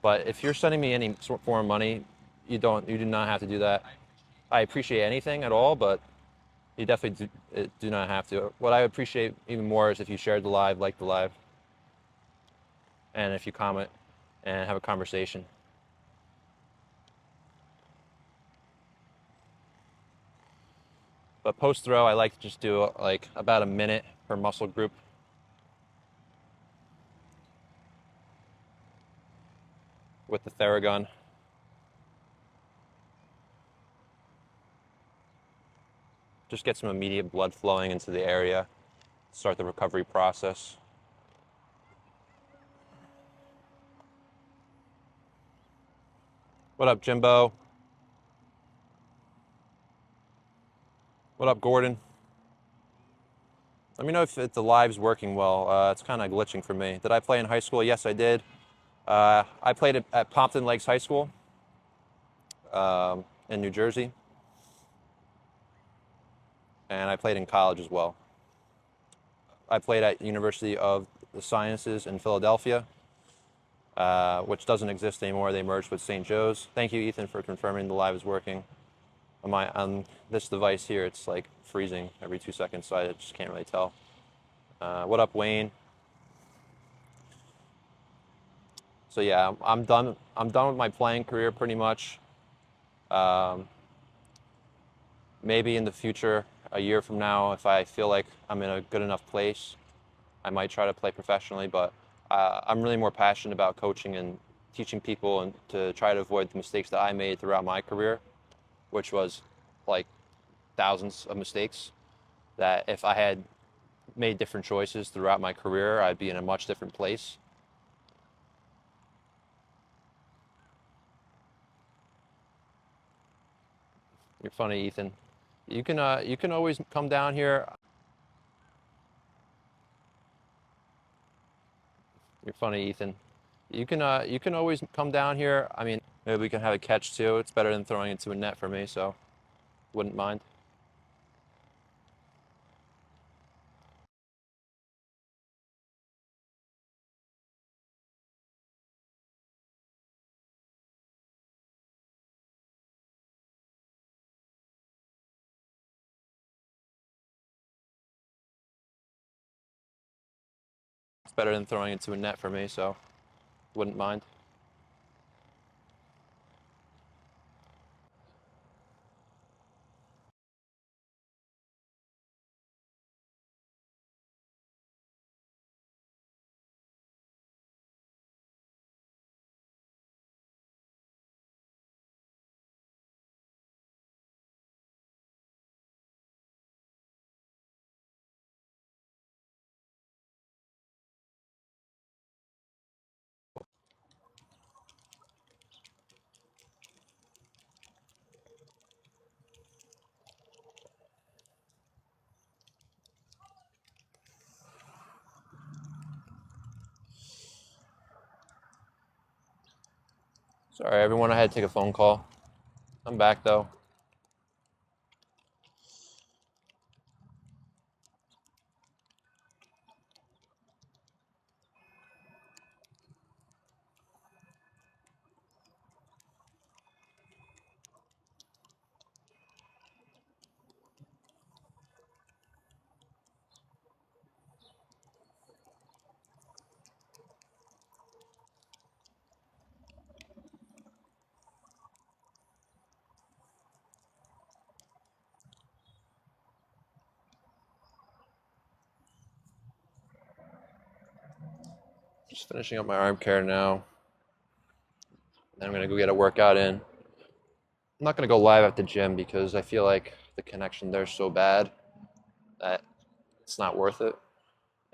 But if you're sending me any form of money, you do not have to do that. I appreciate anything at all, but you definitely do not have to. What I appreciate even more is if you shared the live, liked the live, and if you comment and have a conversation. But post throw, I like to just do like about a minute per muscle group. With the Theragun. just get some immediate blood flowing into the area, start the recovery process. What up, Jimbo? What up, Gordon? Let me know if the live's working well. It's kind of glitching for me. Did I play in high school? Yes, I did. I played at Pompton Lakes High School in New Jersey, and I played in college as well. I played at University of the Sciences in Philadelphia, which doesn't exist anymore. They merged with St. Joe's. Thank you, Ethan, for confirming the live is working. On this device here, it's like freezing every 2 seconds, so I just can't really tell. What up, Wayne? So yeah, I'm done. I'm done with my playing career pretty much. Um, Maybe in the future, a year from now, if I feel like I'm in a good enough place, I might try to play professionally. But I'm really more passionate about coaching and teaching people and to try to avoid the mistakes that I made throughout my career, which was like thousands of mistakes. That if I had made different choices throughout my career, I'd be in a much different place. You're funny, Ethan. You can always come down here. You're funny, Ethan. You can always come down here. I mean, maybe we can have a catch too. It's better than throwing into a net for me, so wouldn't mind. It's better than throwing into a net for me, so wouldn't mind. Sorry, everyone. I had to take a phone call. I'm back though. Just finishing up my arm care now. Then I'm gonna go get a workout in. I'm not gonna go live at the gym because I feel like the connection there's so bad that it's not worth it.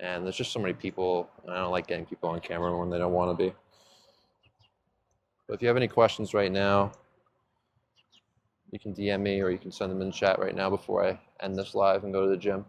And there's just so many people, and I don't like getting people on camera when they don't want to be. But if you have any questions right now, you can DM me or you can send them in chat right now before I end this live and go to the gym.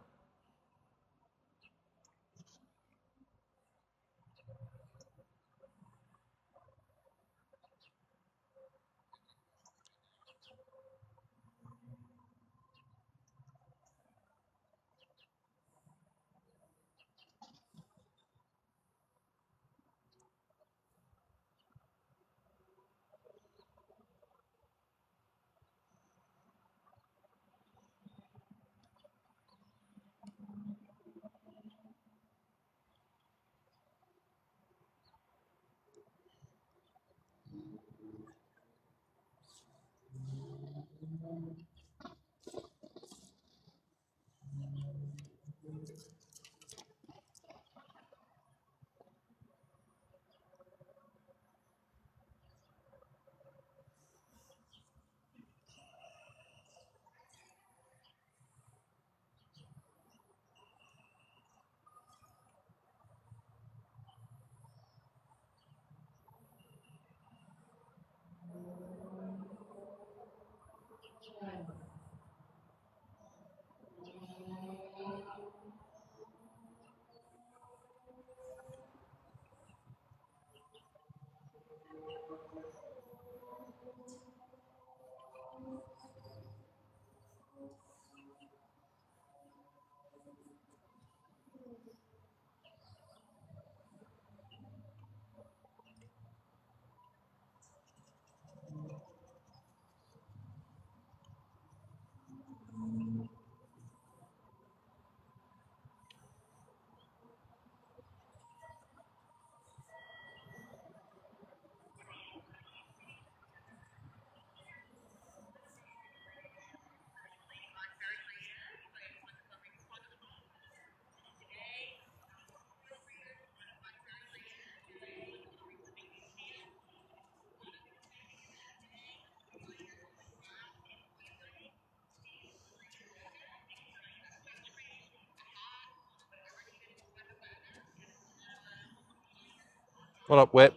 What up, Whit?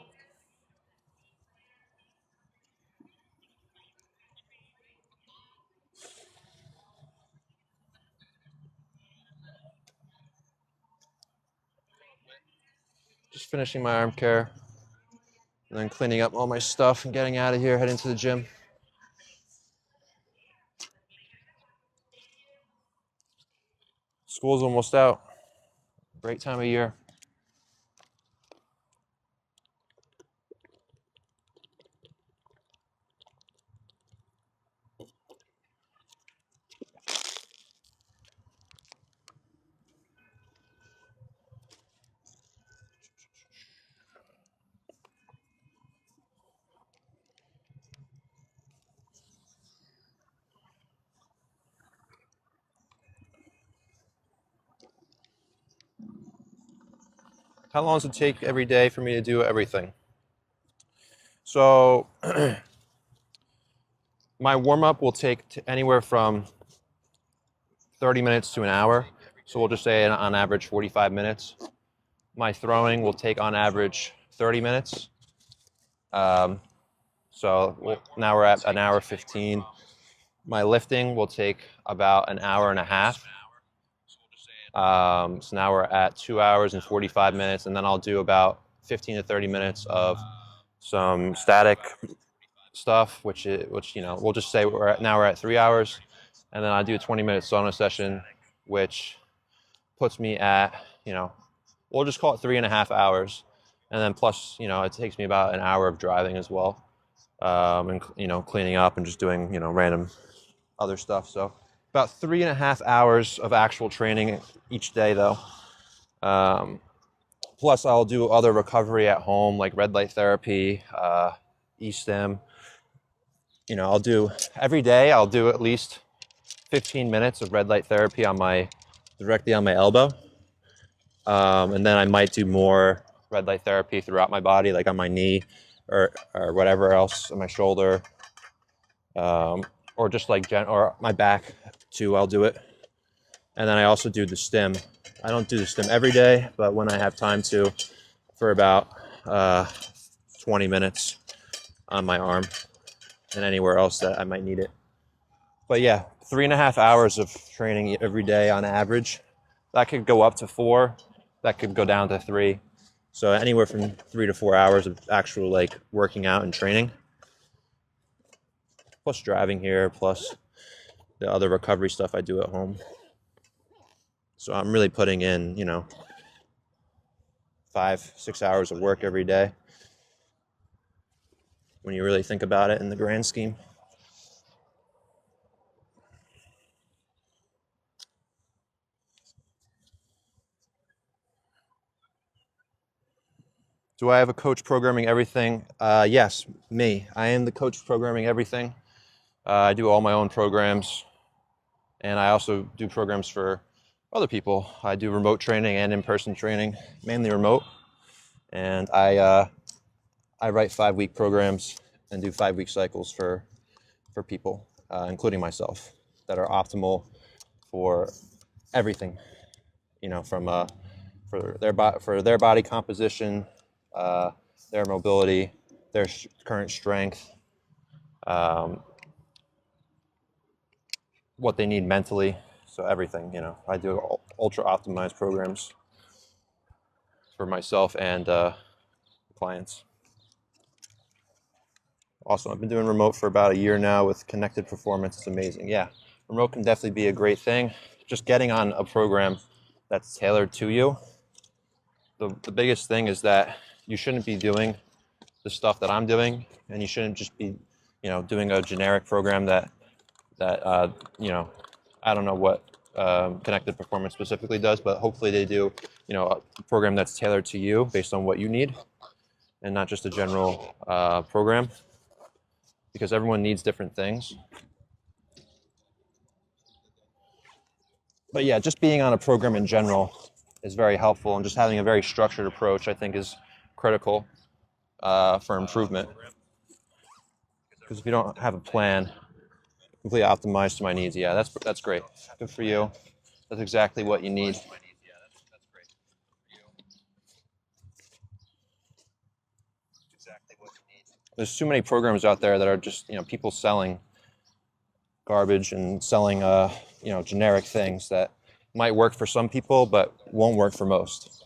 Just finishing my arm care and then cleaning up all my stuff and getting out of here, heading to the gym. School's almost out. Great time of year. How long does it take every day for me to do everything? So my warm-up will take anywhere from 30 minutes to an hour. So we'll just say on average 45 minutes. My throwing will take on average 30 minutes. So now we're at an hour 15. My lifting will take about an hour and a half. So now we're at 2 hours and 45 minutes, and then I'll do about 15 to 30 minutes of some static stuff, which we'll just say we're at 3 hours, and then I do a 20-minute sauna session, which puts me at we'll just call it 3.5 hours, and then plus it takes me about an hour of driving as well, and cleaning up and just doing random other stuff. So about 3.5 hours of actual training each day, though. Plus, I'll do other recovery at home, like red light therapy, e-stim. I'll do every day. I'll do at least 15 minutes of red light therapy directly on my elbow, and then I might do more red light therapy throughout my body, like on my knee or whatever else, on my shoulder, or just or my back too. I'll do it, and then I also do the stim. I don't do the stim every day, but when I have time to, for about 20 minutes on my arm and anywhere else that I might need it. But yeah, 3.5 hours of training every day on average. That could go up to 4. That could go down to 3. So anywhere from 3 to 4 hours of actual working out and training, plus driving here, plus the other recovery stuff I do at home. So I'm really putting in 5-6 hours of work every day when you really think about it in the grand scheme. Do I have a coach programming everything? Yes, me. I am the coach programming everything. I do all my own programs, and I also do programs for other people. I do remote training and in-person training, mainly remote. And I write 5-week programs and do 5-week cycles for people, including myself, that are optimal for everything. From for their body composition, their mobility, their current strength, what they need mentally. So everything, I do ultra optimized programs for myself and clients. Also, I've been doing remote for about a year now with Connected Performance. It's amazing. Yeah, remote can definitely be a great thing. Just getting on a program that's tailored to you. The biggest thing is that you shouldn't be doing the stuff that I'm doing, and you shouldn't just be, doing a generic program that I don't know what Connected Performance specifically does, but hopefully they do, a program that's tailored to you based on what you need, and not just a general program, because everyone needs different things. But yeah, just being on a program in general is very helpful, and just having a very structured approach, I think, is critical for improvement. Because if you don't have a plan completely optimized to my needs, yeah, that's great. Good for you. That's exactly what you need. There's too many programs out there that are just, people selling garbage and selling, generic things that might work for some people, but won't work for most.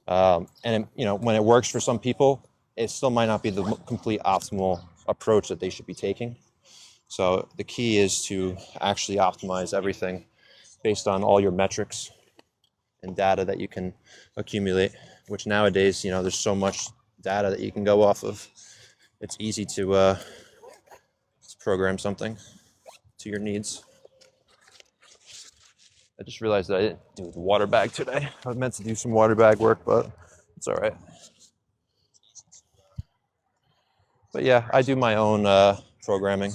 When it works for some people, it still might not be the complete optimal approach that they should be taking. So the key is to actually optimize everything based on all your metrics and data that you can accumulate, which nowadays, there's so much data that you can go off of. It's easy to program something to your needs. I just realized that I didn't do the water bag today. I meant to do some water bag work, but it's all right. But yeah, I do my own programming.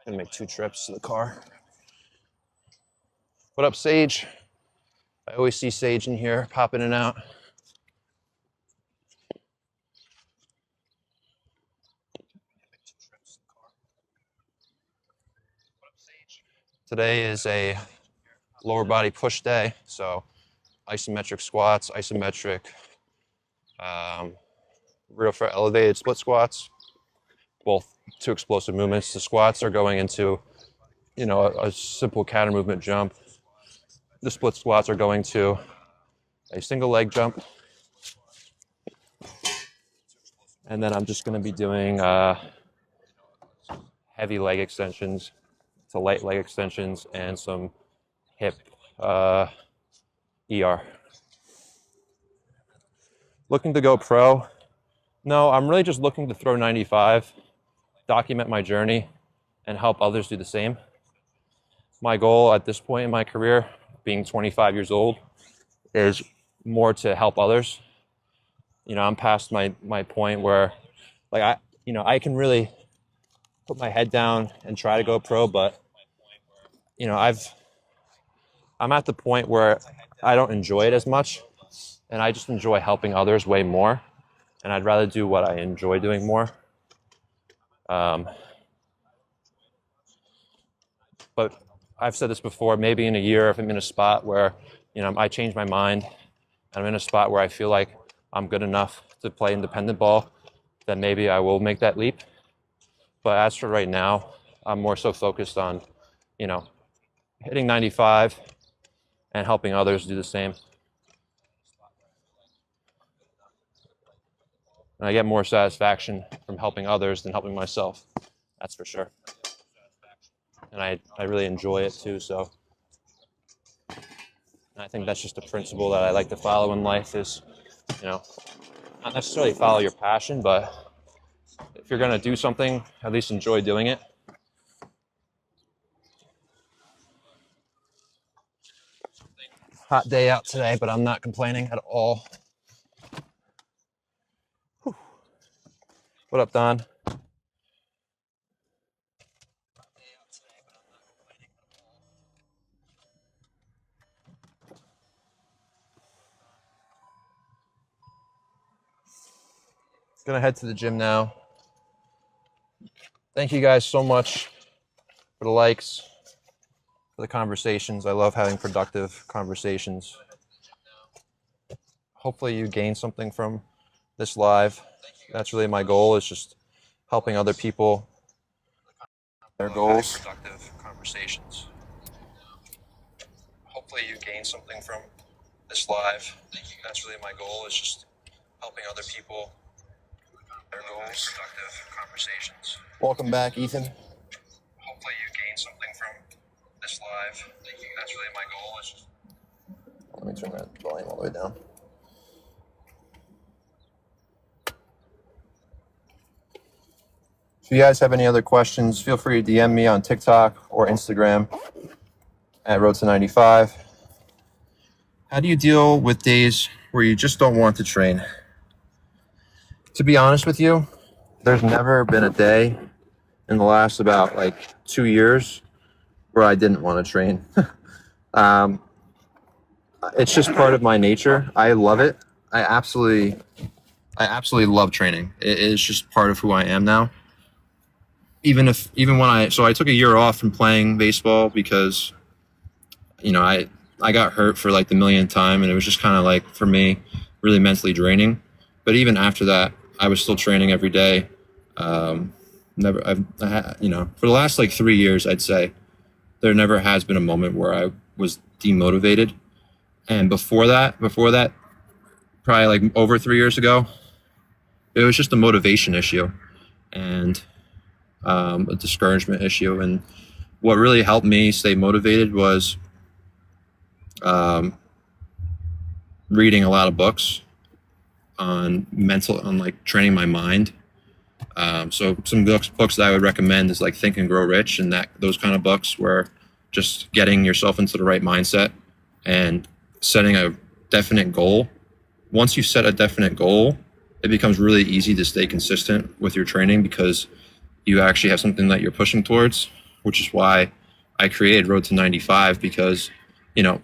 I'm gonna make 2 trips to the car. What up, Sage? I always see Sage in here, pop in and out. Today is a lower body push day, so isometric squats, isometric real for elevated split squats, both 2 explosive movements. The squats are going into, a simple counter movement jump. The split squats are going to a single leg jump. And then I'm just going to be doing heavy leg extensions to light leg extensions and some hip ER. Looking to go pro? No, I'm really just looking to throw 95, document my journey, and help others do the same. My goal at this point in my career, being 25 years old, is more to help others. I'm past my point where, I can really put my head down and try to go pro, but I'm at the point where I don't enjoy it as much, and I just enjoy helping others way more, and I'd rather do what I enjoy doing more. But I've said this before, maybe in a year, if I'm in a spot where, I change my mind, and I'm in a spot where I feel like I'm good enough to play independent ball, then maybe I will make that leap. But as for right now, I'm more so focused on, hitting 95 and helping others do the same. And I get more satisfaction from helping others than helping myself. That's for sure. And I really enjoy it too, so. And I think that's just a principle that I like to follow in life is, not necessarily follow your passion, but if you're gonna do something, at least enjoy doing it. Hot day out today, but I'm not complaining at all. Whew. What up, Don? Gonna head to the gym now. Thank you guys so much for the likes, for the conversations. I love having productive conversations. Hopefully you gain something from this live. That's really my goal, is just helping other people, their goals. Productive conversations. Hopefully you gain something from this live. That's really my goal, is just helping other people, their goals. Productive conversations. Welcome back, Ethan. Hopefully you gain something from this live. That's really my goal, is just... Let me turn that volume all the way down. If you guys have any other questions, feel free to DM me on TikTok or Instagram at Road to 95. How do you deal with days where you just don't want to train? To be honest with you, there's never been a day in the last about 2 years where I didn't want to train. It's just part of my nature. I love it. I absolutely love training. It is just part of who I am now. even when I took a year off from playing baseball because I got hurt for like the millionth time, and it was just kind of like, for me, really mentally draining. But even after that, I was still training every day. Never, for the last like 3 years, I'd say there never has been a moment where I was demotivated. And before that, probably like over 3 years ago, it was just a motivation issue and a discouragement issue. And what really helped me stay motivated was reading a lot of books on like training my mind. So some books that I would recommend is like Think and Grow Rich, and those kind of books where just getting yourself into the right mindset and setting a definite goal. Once you set a definite goal, it becomes really easy to stay consistent with your training because you actually have something that you're pushing towards, which is why I created Road to 95, because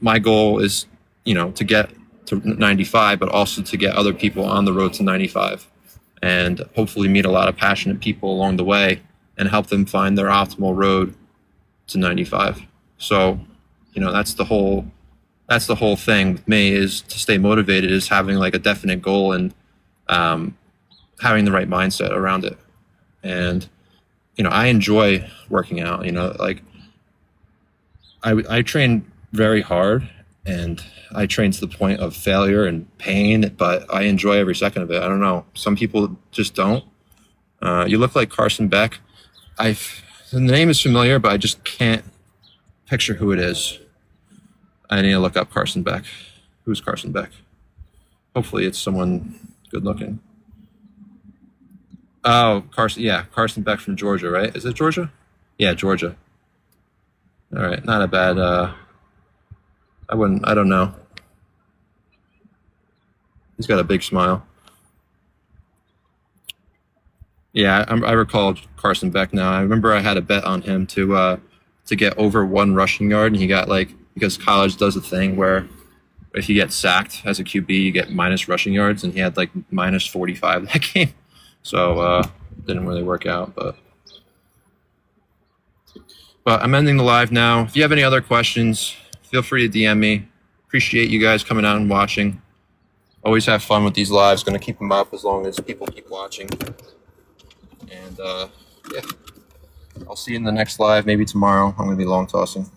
my goal is to get to 95, but also to get other people on the road to 95, and hopefully meet a lot of passionate people along the way and help them find their optimal road to 95. So, that's the whole thing with me, is to stay motivated, is having like a definite goal and having the right mindset around it. And, I enjoy working out, like I train very hard, and I train to the point of failure and pain, but I enjoy every second of it. I don't know. Some people just don't. You look like Carson Beck. The name is familiar, but I just can't picture who it is. I need to look up Carson Beck. Who's Carson Beck? Hopefully it's someone good looking. Oh, Carson Beck from Georgia, right? Is it Georgia? Yeah, Georgia. All right, not a bad. I don't know. He's got a big smile. Yeah, I recall Carson Beck now. I remember I had a bet on him to get over 1 rushing yard, and he got because college does a thing where if you get sacked as a QB, you get minus rushing yards, and he had like minus 45 that game. So didn't really work out, but I'm ending the live now. If you have any other questions, feel free to DM me. Appreciate you guys coming out and watching. Always have fun with these lives. Going to keep them up as long as people keep watching. And yeah, I'll see you in the next live, maybe tomorrow. I'm going to be long tossing.